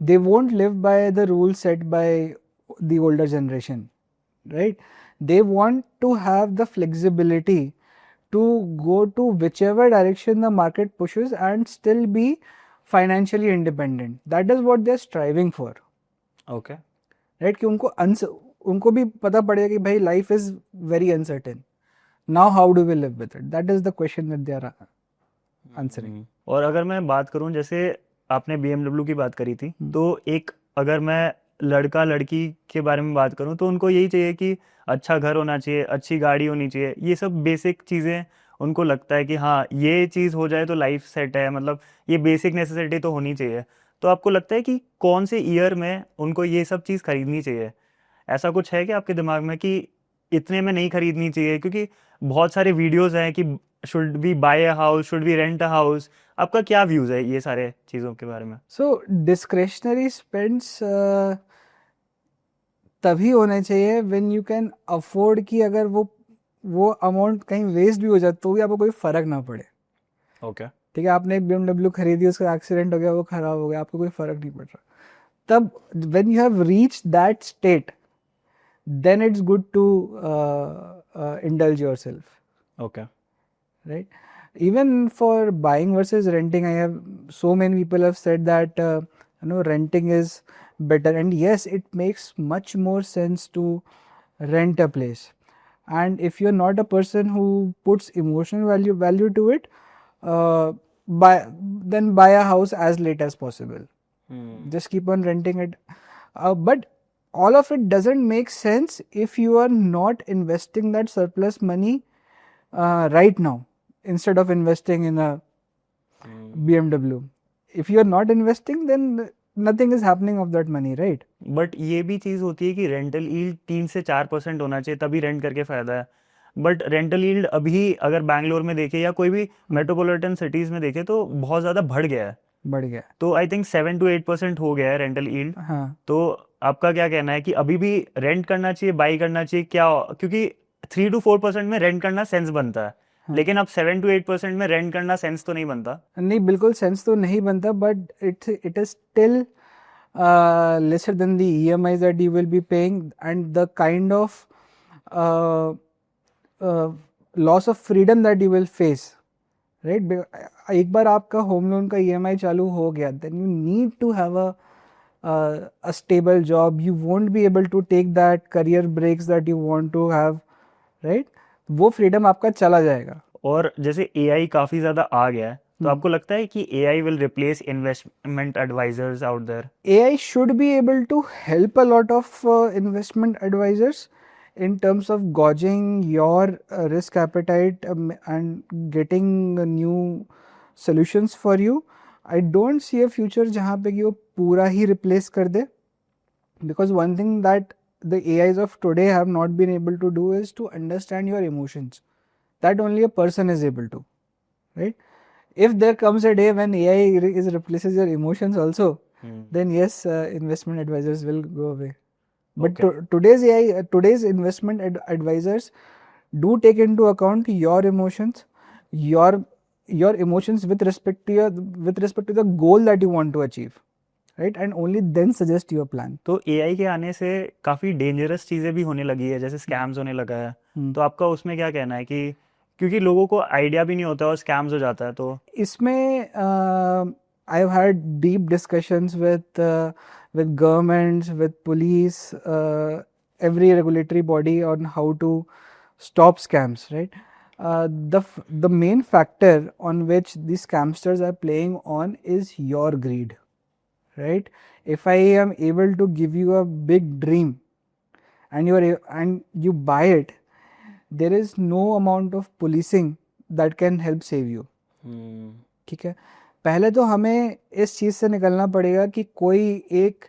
They won't live by the rule set by the older generation, right? They want to have the flexibility to go to whichever direction the market pushes and still be financially independent, that is what they are striving for, okay. Right? कि उनको भी पता पड़ेगा कि भाई life is very uncertain, now how do we live with it, that is the question that they are answering. और अगर मैं बात करूं, जैसे आपने BMW की बात करी थी, हम्म। तो एक अगर मैं लड़का लड़की के बारे में बात करूं तो उनको यही चाहिए कि अच्छा घर होना चाहिए, अच्छी गाड़ी होनी चाहिए, ये सब बेसिक चीज़ें उनको लगता है कि हाँ ये चीज़ हो जाए तो लाइफ सेट है, मतलब ये बेसिक नेसेसिटी तो होनी चाहिए। तो आपको लगता है कि कौन से ईयर में उनको ये सब चीज़ खरीदनी चाहिए? ऐसा कुछ है कि आपके दिमाग में कि इतने में नहीं खरीदनी चाहिए? क्योंकि बहुत सारे वीडियोस हैं कि should we buy a house, should we rent a house. आपका क्या व्यूज है ये सारे चीज़ों के बारे में? सो डिस्क्रेशनरी स्पेंड्स तभी होने चाहिए व्हेन यू कैन अफोर्ड, कि अगर वो अमाउंट कहीं वेस्ट भी हो जाए तो भी आपको कोई फर्क ना पड़े। ओके। ठीक है, आपने एक BMW खरीदी, उसका एक्सीडेंट हो गया, वो खराब हो गया, आपको कोई फर्क नहीं पड़ रहा, तब when you have reach that state, then it's good to indulge yourself, okay. right? Even for buying versus renting, I have so many people have said that renting is better, and yes, it makes much more sense to rent a place. And if you're not a person who puts emotional value to it, uh, buy then buy a house as late as possible. Just keep on renting it. But all of it doesn't make sense if you are not investing that surplus money right now, instead of investing in a BMW. If you are not investing, then nothing is happening of that money, right? But ये भी चीज़ होती है कि rental yield 3 से 4% होना चाहिए, तभी rent करके फ़ायदा है। बट रेंटल यील्ड अभी अगर बैंगलोर में देखे या कोई भी मेट्रोपॉलिटन सिटीज़ में देखे तो बहुत ज़्यादा बढ़ गया है। बढ़ गया। तो आई थिंक 7 to 8% हो गया है रेंटल यील्ड। हाँ, तो आपका क्या कहना है कि अभी भी रेंट करना चाहिए, बाई करना चाहिए क्या? क्योंकि 3 to 4% में रेंट करना सेंस बनता है, लेकिन अब 7 to 8% में रेंट करना सेंस तो नहीं बनता। नहीं, बिल्कुल सेंस तो नहीं बनता, but it is still lesser than the EMIs that you will be paying, and the kind of loss of freedom that you will face, right? एक बार आपका होम लोन का EMI चालू हो गया, then you need to have a stable job. You won't be able to take that career breaks that you want to have, right? वो freedom आपका चला जाएगा। और जैसे AI काफ़ी ज़्यादा आ गया है, तो आपको लगता है कि AI will replace investment advisors out there? AI should be able to help a lot of investment advisors in terms of gauging your risk appetite, and getting new solutions for you. I don't see a future जहाँ पे कि वो पूरा ही replace कर दे, because one thing that the AIs of today have not been able to do is to understand your emotions. That only a person is able to, right? If there comes a day when AI replaces your emotions also, then yes, investment advisors will go away. But Okay. today's investment advisors do take into account your emotions, your emotions with respect to the goal that you want to achieve, right? And only then suggest your plan. तो AI के आने से काफ़ी dangerous चीज़ें भी होने लगी है, जैसे स्कैम्स होने लगा है। तो आपका उसमें क्या कहना है कि क्योंकि लोगों को आइडिया भी नहीं होता और स्कैम्स हो जाता है, तो इसमें I have had deep discussions with governments, with police, every regulatory body on how to stop scams, right? The main factor on which these scamsters are playing on is your greed, right? If I am able to give you a big dream and you buy it, there is no amount of policing that can help save you. ठीक है, पहले तो हमें इस चीज़ से निकलना पड़ेगा कि कोई एक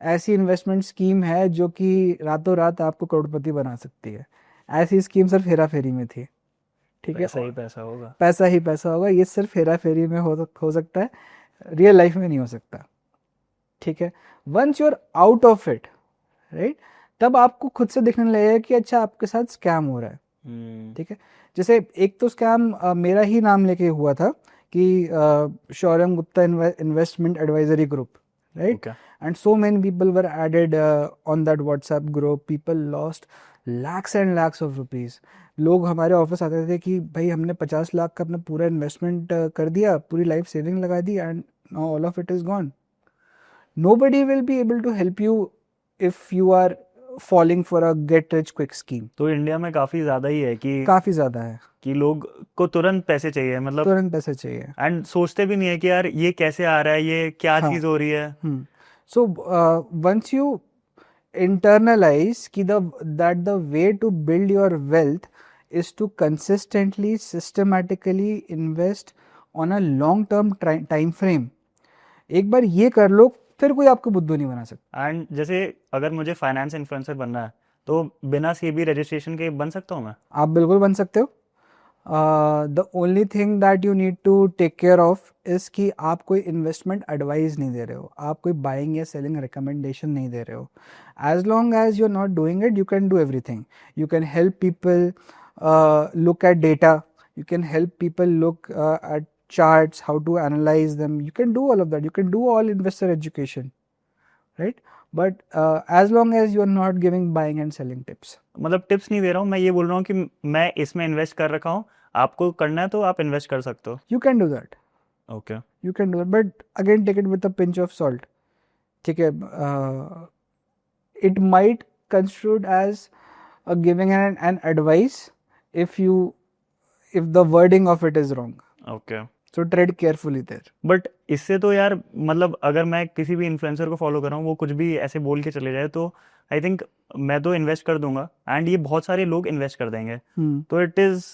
ऐसी इन्वेस्टमेंट स्कीम है जो कि रातों रात आपको करोड़पति बना सकती है। ऐसी स्कीम सिर्फ हेरा फेरी में थी, ठीक है? पैसा ही पैसा होगा। पैसा ही पैसा होगा, ये सिर्फ हेरा फेरी में हो सकता है, रियल लाइफ में नहीं हो सकता, ठीक है? Once you are out of it, right, तब आपको खुद से दिखने लगेगा कि अच्छा आपके साथ स्कैम हो रहा है, ठीक है? जैसे एक तो स्कैम मेरा ही नाम लेके हुआ था कि Shauryam Gupta investment advisory group, right? And so many people were added on that WhatsApp group. People lost lakhs and lakhs of rupees. लोग हमारे ऑफिस आते थे कि भाई हमने 50 लाख का अपना पूरा इन्वेस्टमेंट कर दिया, पूरी लाइफ सेविंग लगा दी, and now all of it is gone. Nobody will be able to help you if you are falling for a get rich quick scheme. तो इंडिया में काफी ज्यादा ही है काफी ज्यादा है, कि लोग को तुरंत पैसे चाहिए, मतलब तुरंत पैसे चाहिए। एंड सोचते भी नहीं है कि यार ये कैसे आ रहा है, ये क्या हाँ। चीज हो रही है। So once you internalize कि that the way to build your wealth is to consistently, systematically invest on a long term time frame, एक बार ये कर लो, फिर कोई आपको बुद्धू नहीं बना सकता। एंड जैसे अगर मुझे फाइनेंस इन्फ्लुएंसर बनना है तो बिना सीबी रजिस्ट्रेशन के बन सकता हूँ मैं? आप बिल्कुल बन सकते हो। The only thing that you need to take care of is कि आप कोई इन्वेस्टमेंट एडवाइस नहीं दे रहे हो, आप कोई बाइंग या सेलिंग रिकमेंडेशन नहीं दे रहे हो। As long as you are not doing it, you can do everything. You can help people look at data, you can help people look at charts, how to analyze them, you can do all of that, you can do all investor education, right? But as long as you are not giving buying and selling tips. मतलब tips नहीं दे रहा हूँ, मैं ये बोल रहा हूँ कि मैं इसमें इन्वेस्ट कर रखा हूँ, आपको करना है तो आप इन्वेस्ट कर सकते हो। You can do that. Okay You can do it, but again take it with a pinch of salt. ठीक है, it might construed as giving an advice if the wording of it is wrong. Okay So tread carefully there. But इससे तो यार मतलब अगर मैं किसी भी इन्फ्लुएंसर को फॉलो कर रहा हूँ, वो कुछ भी ऐसे बोल के चले जाए, तो आई थिंक मैं तो इन्वेस्ट कर दूंगा एंड ये बहुत सारे लोग इन्वेस्ट कर देंगे। तो it is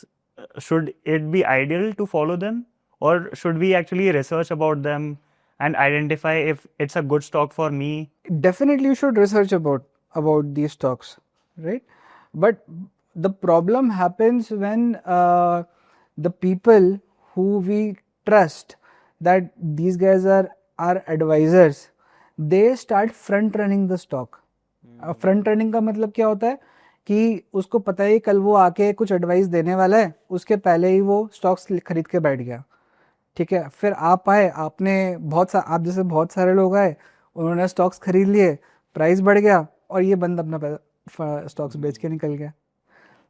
should it be ideal to follow them, और should we actually research about them and identify if it's a good stock for me? Definitely you should research about these stocks, right? But the problem happens when the people who we trust, that these guys are our advisors, they start front running the stock. Front running का मतलब क्या होता है कि उसको पता है कल वो आके कुछ एडवाइस देने वाला है, उसके पहले ही वो स्टॉक्स खरीद के बैठ गया। ठीक है, फिर आप आए, आपने आप जैसे बहुत सारे लोग आए, उन्होंने स्टॉक्स खरीद लिए, प्राइस बढ़ गया और ये बंद अपना स्टॉक्स बेच के निकल गया।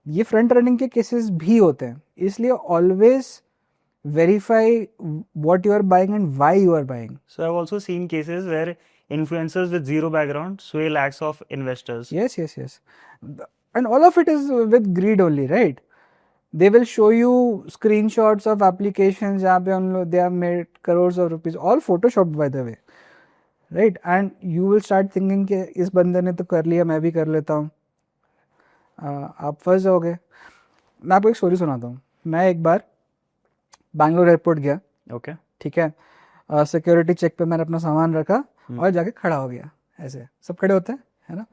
ये फ्रंट रनिंग के केसेस भी होते हैं, इसलिए always verify what you are buying and why you are buying. So I've also seen cases where influencers with zero background sway lakhs of investors. Yes. And all of it is with greed only, right? They will show you screenshots of applications जहाँ पे they have made crores of rupees, all photoshopped by the way, right? And you will start thinking कि इस बंदे ने तो कर लिया, मैं भी कर लेता हूँ। आप फंस जाओगे। मैं आपको एक स्टोरी सुनाता हूँ। मैं एक बार बैंगलोर एयरपोर्ट गया, Okay. ठीक है, सिक्योरिटी चेक पे मैंने अपना सामान रखा और जाके खड़ा हो गया, ऐसे सब खड़े होते हैं, है ना।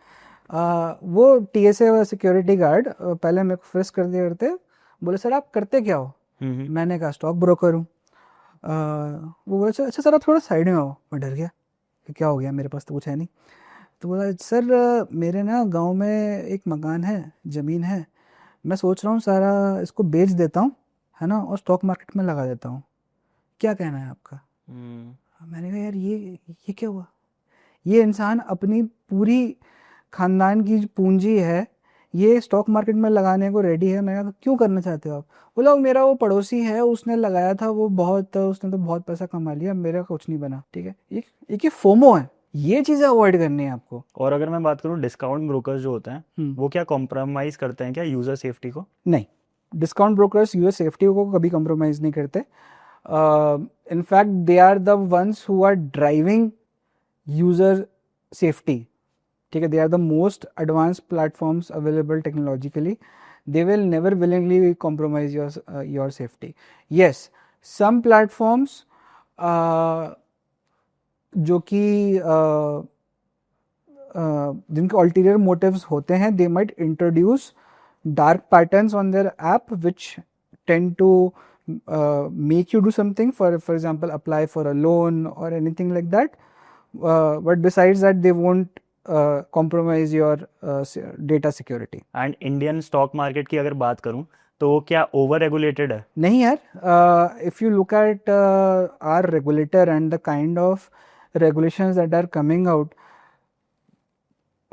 वो TSA सिक्योरिटी गार्ड पहले मेरे को फ्रिस्क करते बोले सर आप करते क्या हो? मैंने कहा स्टॉक ब्रोकर हूँ। वो बोले अच्छा सर आप थोड़ा साइड में हो। मैं डर गया कि क्या हो गया, मेरे पास तो कुछ है नहीं। तो बोला सर मेरे ना गांव में एक मकान है, ज़मीन है, मैं सोच रहा हूँ सारा इसको बेच देता हूँ, है ना, और स्टॉक मार्केट में लगा देता हूँ, क्या कहना है आपका? मैंने कहा यार ये क्या हुआ? ये इंसान अपनी पूरी खानदान की पूंजी है ये स्टॉक मार्केट में लगाने को रेडी है। मैं क्यों करना चाहते हो आप? बोला मेरा वो पड़ोसी है, उसने लगाया था, उसने तो बहुत पैसा कमा लिया, मेरा कुछ नहीं बना। ठीक है, ये फोमो है, ये चीज़ें अवॉइड करनी है आपको। और अगर मैं बात करूँ डिस्काउंट ब्रोकर्स जो होते हैं, वो क्या कॉम्प्रोमाइज करते हैं क्या यूजर सेफ्टी को? नहीं, डिस्काउंट ब्रोकर्स यूजर सेफ्टी को कभी कॉम्प्रोमाइज नहीं करते। In fact they are the ones who are driving user safety. ठीक है, they are the most advanced platforms available technologically. They will never willingly compromise your safety. Yes, some platforms जो कि जिनके ulterior motives होते हैं, they might introduce dark patterns on their app which tend to make you do something, for example apply for a loan or anything like that, but besides that they won't compromise your data security. And Indian stock market की अगर बात करूं तो वो क्या over regulated है? नहीं यार, if you look at our regulator and the kind of regulations that are coming out,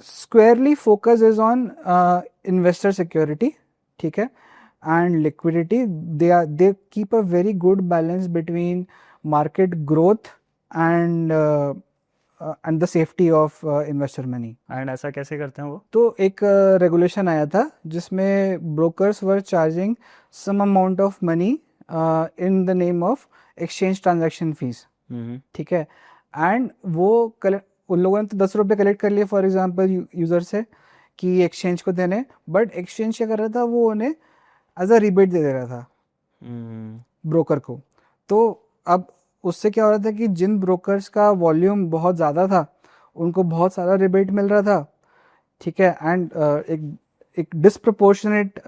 squarely focus is on investor security, ठीक है, and liquidity. They keep a very good balance between market growth and the safety of investor money. And ऐसा कैसे करते हैं वो? तो एक regulation आया था जिसमें brokers were charging some amount of money in the name of exchange transaction fees, ठीक है। एंड वो उन लोगों ने तो 10 रुपये कलेक्ट कर लिए फॉर एग्जांपल यूज़र से कि एक्सचेंज को देने, बट एक्सचेंज क्या कर रहा था, वो उन्हें एज अ रिबेट दे रहा था ब्रोकर को। तो अब उससे क्या हो रहा था कि जिन ब्रोकर्स का वॉल्यूम बहुत ज़्यादा था उनको बहुत सारा रिबेट मिल रहा था, ठीक है। एंड एक डिसप्रपोर्शनेट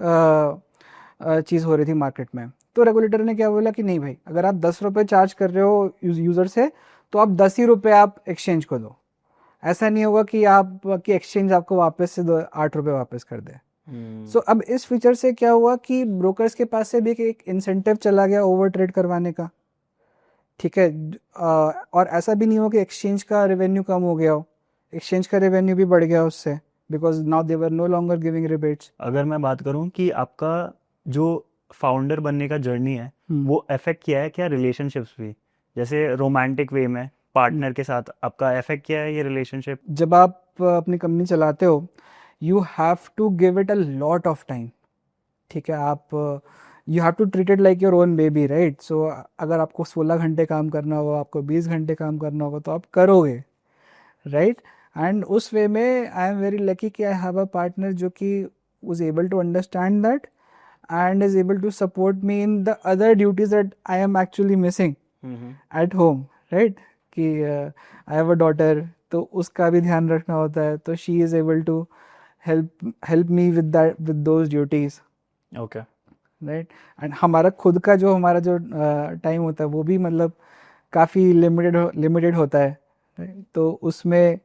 चीज़ हो रही थी मार्केट में। तो रेगुलेटर ने क्या बोला कि नहीं भाई, अगर आप 10 रुपये चार्ज कर रहे हो यूज़र से तो आप 10 ही रुपये आप एक्सचेंज को दो। ऐसा नहीं होगा कि आप कि एक्सचेंज आपको वापस से 8 रुपये वापस कर दे। सो अब इस फीचर से क्या हुआ कि ब्रोकर्स के पास से भी एक इंसेंटिव चला गया ओवर ट्रेड करवाने का, ठीक है। और ऐसा भी नहीं हो कि एक्सचेंज का रेवेन्यू कम हो गया हो, एक्सचेंज का रेवेन्यू भी बढ़ गया उससे, because now they were no longer giving rebates. अगर मैं बात करूं कि आपका जो फाउंडर बनने का जर्नी है वो अफेक्ट किया है क्या रिलेशनशिप्स भी, जैसे रोमांटिक वे में पार्टनर के साथ आपका अफेक्ट किया है ये रिलेशनशिप? जब आप अपनी कंपनी चलाते हो you have to give it a lot of time, ठीक है। आप you have to treat it like your own baby, right. So अगर आपको 16 घंटे काम करना होगा, आपको 20 घंटे काम करना होगा तो आप करोगे, राइट। एंड उस वे में आई एम वेरी लकी कि आई हैव अ पार्टनर जो कि was able to understand that and is able to support me in the other duties that I am actually missing at home, right। कि I have a daughter, तो उसका भी ध्यान रखना होता है, तो she is able to help me with that, with those duties, okay. Right. And हमारा जो टाइम होता है वो भी मतलब काफ़ी लिमिटेड होता है, right? तो उसमें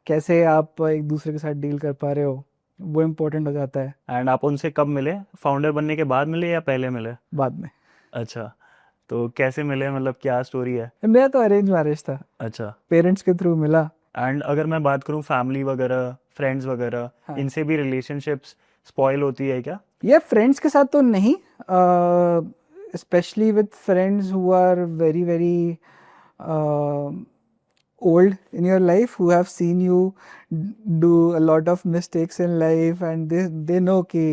कैसे आप एक दूसरे के साथ डील कर पा रहे हो वो इम्पोर्टेंट हो जाता है। एंड आप उनसे कब मिले, फाउंडर बनने के बाद मिले या पहले मिले? बाद में। अच्छा, तो कैसे मिले, मतलब क्या स्टोरी है? मेरा तो अरेंज मैरिज था, अच्छा। पेरेंट्स के थ्रू मिला। एंड अगर मैं बात करूं फैमिली वगैरह, फ्रेंड्स वगैरह, हाँ। इनसे भी रिलेशनशिप्स स्पॉइल होती है क्या? ये फ्रेंड्स के साथ तो नहीं, specially with friends who are very very old in your life, who have seen you do a lot of mistakes in life and they know कि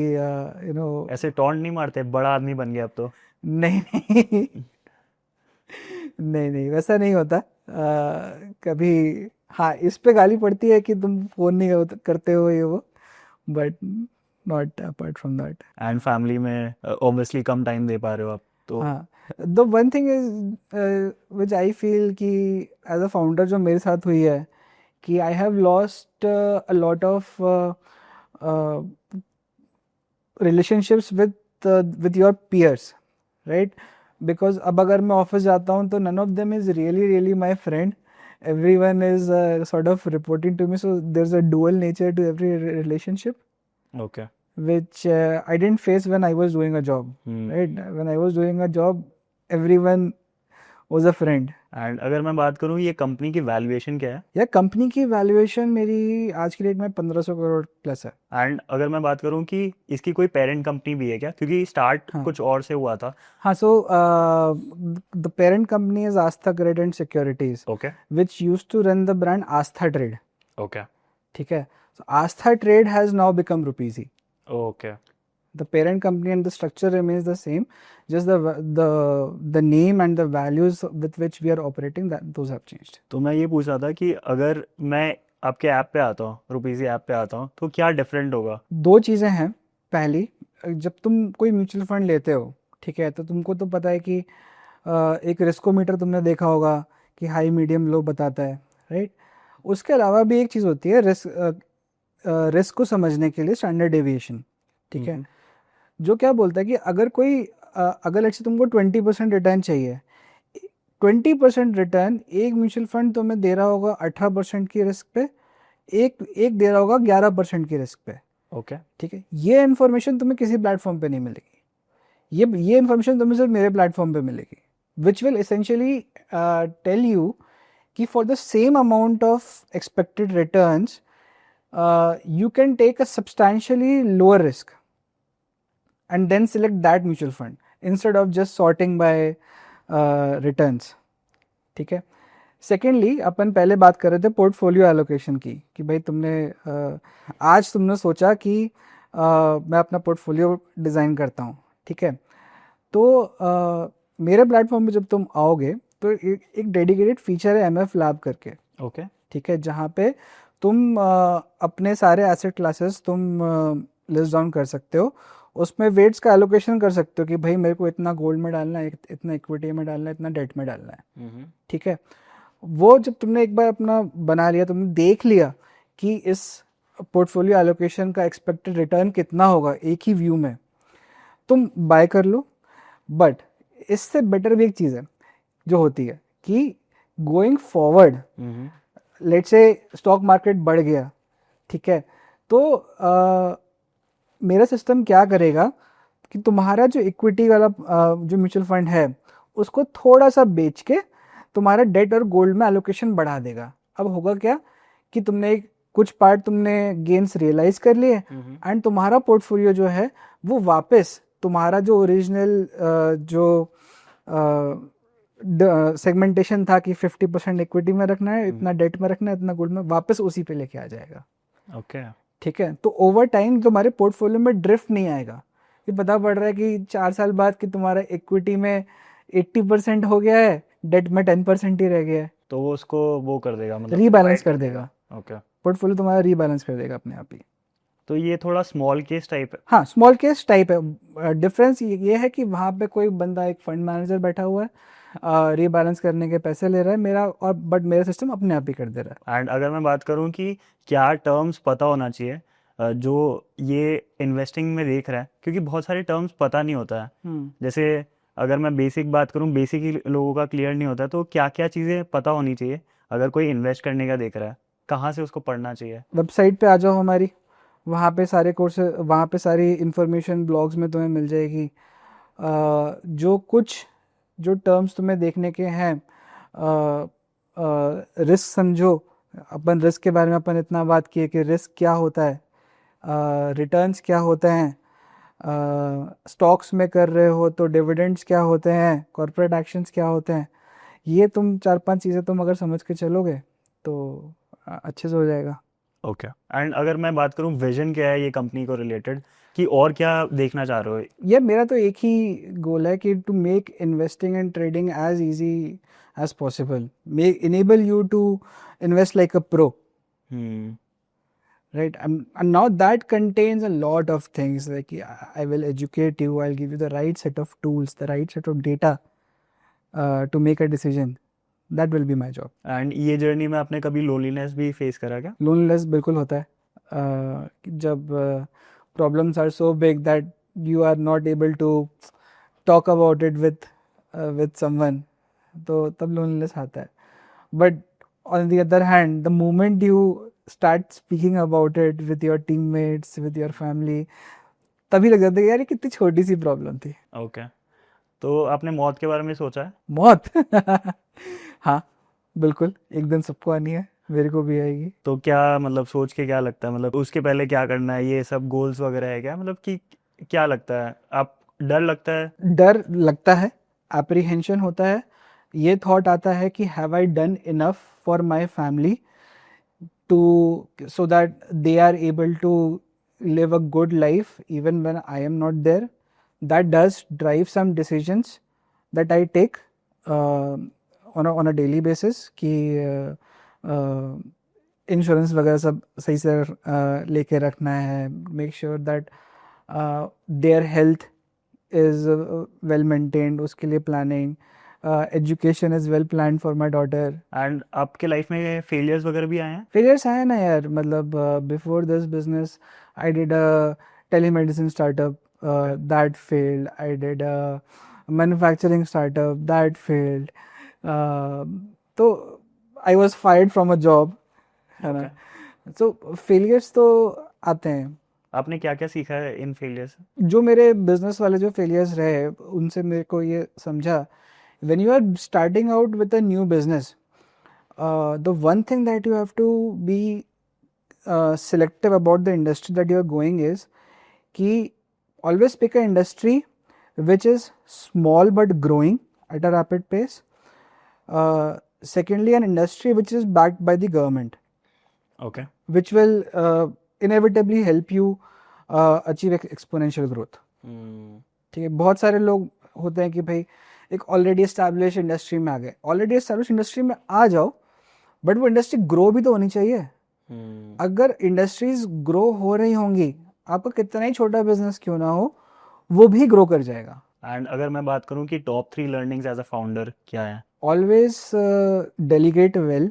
you know। ऐसे टॉन्ट नहीं मारते, बड़ा आदमी बन गया अब तो? नहीं नहीं नहीं नहीं वैसा नहीं होता। कभी हाँ इस पे गाली पड़ती है कि तुम फोन नहीं करते हो ये वो, but not apart from that. And family में ऑब्वियसली कम टाइम दे पा रहे हो आप तो? हाँ, the one thing is which I feel कि एज अ फाउंडर जो मेरे साथ हुई है कि I have lost a lot of relationships with your peers, right. Because अब अगर मैं ऑफिस जाता हूँ तो none of them is really really my friend, everyone is sort of reporting to me, so there's a dual nature to every relationship, okay. which I didn't face when I was doing a job, right। when I was doing a job everyone was a friend। And अगर मैं बात करूं ये company की valuation क्या है? या company की वैल्यूएशन मेरी आज की डेट में 1500 करोड़ प्लस है। एंड अगर मैं बात करूं कि इसकी कोई पेरेंट कंपनी भी है क्या, क्योंकि स्टार्ट हाँ। कुछ और से हुआ था। हाँ, so the parent company is Astha Credit and Securities, okay. which used to run the brand Astha Trade, okay. ठीक है। so Astha Trade has now become Rupeesy। Okay. The parent company and the structure remains the same, just the name and the values with which we are operating, that those have changed। तो मैं ये पूछ रहा था कि अगर मैं आपके ऐप पे आता हूँ, रुपीज़ी ऐप पे आता हूँ, तो क्या डिफरेंट होगा? दो चीज़ें हैं। पहली, जब तुम कोई म्यूचुअल फंड लेते हो, ठीक है, तो तुमको तो पता है कि एक रिस्कोमीटर तुमने देखा होगा कि हाई मीडियम लो बताता है, राइट। उसके अलावा भी एक चीज़ होती है रिस्क को समझने के लिए स्टैंडर्ड डेविएशन, ठीक है। जो क्या बोलता है कि अगर लेट्स से तुमको 20% रिटर्न चाहिए, 20% रिटर्न एक म्यूचुअल फंड तुम्हें दे रहा होगा 18% की रिस्क पे, एक दे रहा होगा 11% की रिस्क पे, ओके। ठीक है। ये इन्फॉर्मेशन तुम्हें किसी प्लेटफॉर्म पे नहीं मिलेगी, ये इन्फॉर्मेशन तुम्हें सिर्फ मेरे प्लेटफॉर्म पे मिलेगी, which will essentially tell you कि for the same amount of expected returns you can take a substantially lower risk and then select that mutual fund instead of just sorting by returns, ठीक है। Secondly अपन पहले बात कर रहे थे portfolio allocation की, कि भाई तुमने आज तुमने सोचा कि मैं अपना पोर्टफोलियो डिज़ाइन करता हूँ, ठीक है। तो मेरे प्लेटफॉर्म पे जब तुम आओगे तो एक डेडिकेटेड फीचर है एमएफ लैब करके, ओके। ठीक है, जहाँ पे तुम अपने सारे एसेट क्लासेस तुम लिस्ट डाउन कर सकते हो, उसमें वेट्स का एलोकेशन कर सकते हो कि भाई मेरे को इतना गोल्ड में डालना है, इतना इक्विटी में डालना है, इतना डेट में डालना है, ठीक है। वो जब तुमने एक बार अपना बना लिया, तुमने देख लिया कि इस पोर्टफोलियो एलोकेशन का एक्सपेक्टेड रिटर्न कितना होगा एक ही व्यू में, तुम बाय कर लो। बट इससे बेटर भी एक चीज़ है जो होती है कि going forward, let's say stock market बढ़ गया, ठीक है, तो मेरा सिस्टम क्या करेगा कि तुम्हारा जो इक्विटी वाला जो म्यूचुअल फंड है उसको थोड़ा सा बेच के तुम्हारा डेट और गोल्ड में एलोकेशन बढ़ा देगा। अब होगा क्या कि तुमने कुछ पार्ट तुमने गेन्स रियलाइज कर लिए एंड तुम्हारा पोर्टफोलियो जो है वो वापस तुम्हारा जो ओरिजिनल जो सेगमेंटेशन था कि 50% इक्विटी में रखना है, इतना डेट में रखना है, इतना गोल्ड में, वापस उसी पे लेके आ जाएगा। ओके। ठीक है, तो ओवर टाइम तुम्हारे पोर्टफोलियो में ड्रिफ्ट नहीं आएगा। ये पता पड़ रहा है कि 4 साल बाद कि तुम्हारा इक्विटी में 80% हो गया है, डेट में 10% ही रह गया है, तो वो उसको वो कर देगा, मतलब रीबैलेंस कर देगा। ओके। पोर्टफोलियो तुम्हारा रीबैलेंस कर देगा अपने आप ही। तो ये थोड़ा स्मॉल केस टाइप है। हाँ, स्मॉल केस टाइप है। डिफरेंस ये है कि वहाँ पे कोई बंदा, एक फंड मैनेजर बैठा हुआ है, रीबैलेंस करने के पैसे ले रहा है मेरा, और बट मेरा सिस्टम अपने आप ही कर दे रहा है। एंड अगर मैं बात करूं कि क्या टर्म्स पता होना चाहिए जो ये इन्वेस्टिंग में देख रहा है, क्योंकि बहुत सारे टर्म्स पता नहीं होता है। जैसे अगर मैं बेसिक बात करूं, बेसिक ही लोगों का क्लियर नहीं होता, तो क्या क्या चीज़ें पता होनी चाहिए अगर कोई इन्वेस्ट करने का देख रहा है, कहाँ से उसको पढ़ना चाहिए? वेबसाइट पे आ जाओ हमारी, वहाँ पे सारे कोर्स, वहाँ पे सारी इन्फॉर्मेशन ब्लॉग्स में तुम्हें मिल जाएगी। जो टर्म्स तुम्हें देखने के हैं, रिस्क समझो। अपन रिस्क के बारे में अपन इतना बात किए कि रिस्क क्या होता है, रिटर्न्स क्या होते हैं, स्टॉक्स में कर रहे हो तो डिविडेंड्स क्या होते हैं, कॉर्पोरेट एक्शंस क्या होते हैं। ये तुम 4-5 चीज़ें तुम अगर समझ के चलोगे तो अच्छे से हो जाएगा। ओके। एंड अगर मैं बात करूं विजन क्या है ये कंपनी को रिलेटेड, कि और क्या देखना चाह रहे हो? ये मेरा तो एक ही गोल है कि to make investing and trading as easy as possible, make enable you to invest like a pro, right? And now that contains a lot of things, like I will educate you, I'll give you the right set of tools, the right set of data to make a decision. That will be my job. And ये journey में आपने कभी loneliness भी face करा क्या? Loneliness बिल्कुल होता है, जब problems are so big that you are not able to talk about it with someone, तो तब loneliness आता है. But on the other hand, the moment you start speaking about it with your teammates, with your family, तभी लग जाता है कि यार ये कितनी छोटी सी प्रॉब्लम थी। ओके। तो आपने मौत के बारे में सोचा है? मौत हाँ बिल्कुल, एक दिन सबको आनी है, मेरे को भी आएगी। तो क्या मतलब सोच के क्या लगता है, मतलब उसके पहले क्या करना है, ये सब गोल्स वगैरह है क्या, मतलब कि क्या लगता है? आप डर लगता है? डर लगता है, एप्रीहेंशन होता है, ये थॉट आता है कि have I done enough for my family to so that they are able to live a good life even when I am not there. That does drive some decisions that I take on a daily basis कि insurance वगैरह सब सही से लेके रखना है, make sure that their health is well maintained, उसके लिए planning, education is well plan for my daughter. And आपके लाइफ में फेलियर्स वगैरह भी आए हैं? फेलियर्स आए ना यार, मतलब before this business I did a telemedicine startup that failed, I did a manufacturing startup that failed, तो I was fired from a job, है ना। सो फेलियर्स तो आते हैं। आपने क्या क्या सीखा है इन फेलियर्स? जो मेरे बिजनेस वाले जो फेलियर्स रहे उनसे मेरे को ये समझा, when you are starting out with a new business, the one thing that you have to be selective about the industry that you are going is कि always pick an industry which is small but growing at a rapid pace. Secondly, an industry which is backed by the government, okay which will inevitably help you achieve exponential growth. ठीक है, बहुत सारे लोग होते हैं कि भाई एक ऑलरेडी एस्टैब्लिश इंडस्ट्री में आ गए, ऑलरेडी एस्टैब्लिश इंडस्ट्री में आ जाओ, बट वो इंडस्ट्री ग्रो भी तो होनी चाहिए। अगर इंडस्ट्रीज ग्रो हो रही होंगी, आपका कितना ही छोटा बिजनेस क्यों ना हो, वो भी ग्रो कर जाएगा। एंड अगर मैं बात करूं कि top 3 learnings as a founder क्या है? Always delegate well,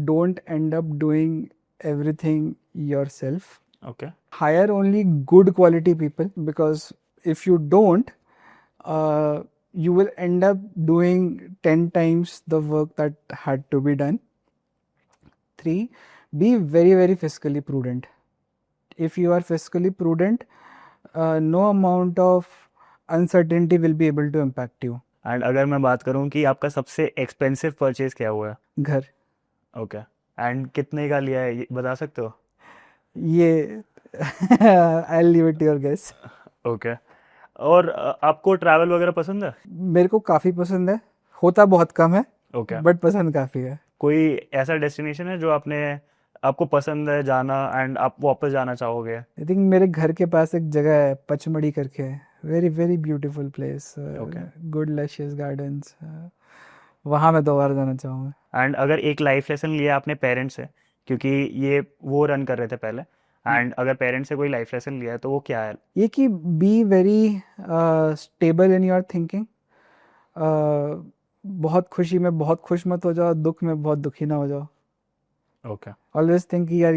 don't end up doing everything yourself. Okay Hire only good quality people, because if you don't, you will end up doing 10 times the work that had to be done. 3, be very, very fiscally prudent. If you are fiscally prudent, no amount of uncertainty will be able to impact you. And अगर मैं बात करूं कि आपका सबसे expensive purchase क्या हुआ है? घर, ओके एंड कितने का लिया है ये बता सकते हो? ये I'll leave it to your guess. Okay और आपको ट्रैवल वगैरह पसंद है? मेरे को काफ़ी पसंद है, होता बहुत कम है, ओके बट पसंद काफ़ी है। कोई ऐसा डेस्टिनेशन है जो आपको पसंद है जाना एंड आप वापस जाना चाहोगे? आई थिंक मेरे घर के पास एक जगह है पचमढ़ी करके, very very beautiful place, Okay. Good luscious gardens, वहाँ मैं दोबारा जाना चाहूँगा। एंड अगर एक लाइफ लेसन लिया आपने पेरेंट्स से, क्योंकि ये वो रन कर रहे थे पहले, एंड अगर पेरेंट्स से कोई लाइफ लेसन लिया है तो वो क्या है? ये कि be very stable in your thinking. बहुत खुशी में बहुत खुश मत हो जाओ, दुख में बहुत दुखी ना हो जाओ। ओके ऑलवेज थिंक यार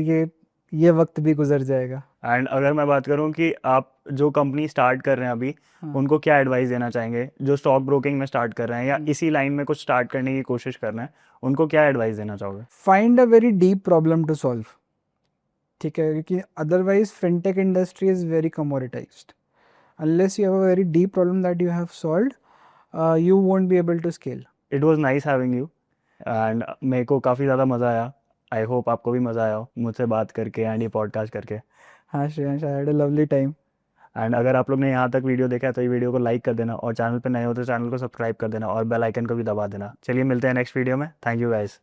ये वक्त भी गुजर जाएगा। एंड अगर मैं बात करूं कि आप जो कंपनी स्टार्ट कर रहे हैं अभी, हाँ। उनको क्या एडवाइस देना चाहेंगे जो स्टॉक ब्रोकिंग में स्टार्ट कर रहे हैं या इसी लाइन में कुछ स्टार्ट करने की कोशिश कर रहे हैं, उनको क्या एडवाइस देना चाहोगे? Find a very deep problem to solve. ठीक है, क्योंकि otherwise fintech industry is very commoditised. Unless you have a very deep problem that you have solved, you won't be able to scale. It was nice having you and मेरे को काफ़ी ज़्यादा मज़ा आया। I hope आपको भी मज़ा आया हो मुझसे बात करके एंड ये पॉडकास्ट करके। हाँ Shreyansh, I had a lovely time. And अगर आप लोग ने यहाँ तक वीडियो देखा है तो ये वीडियो को लाइक कर देना और चैनल पे नए हो तो चैनल को सब्सक्राइब कर देना और बेल आइकन को भी दबा देना। चलिए मिलते हैं नेक्स्ट वीडियो में। Thank you guys.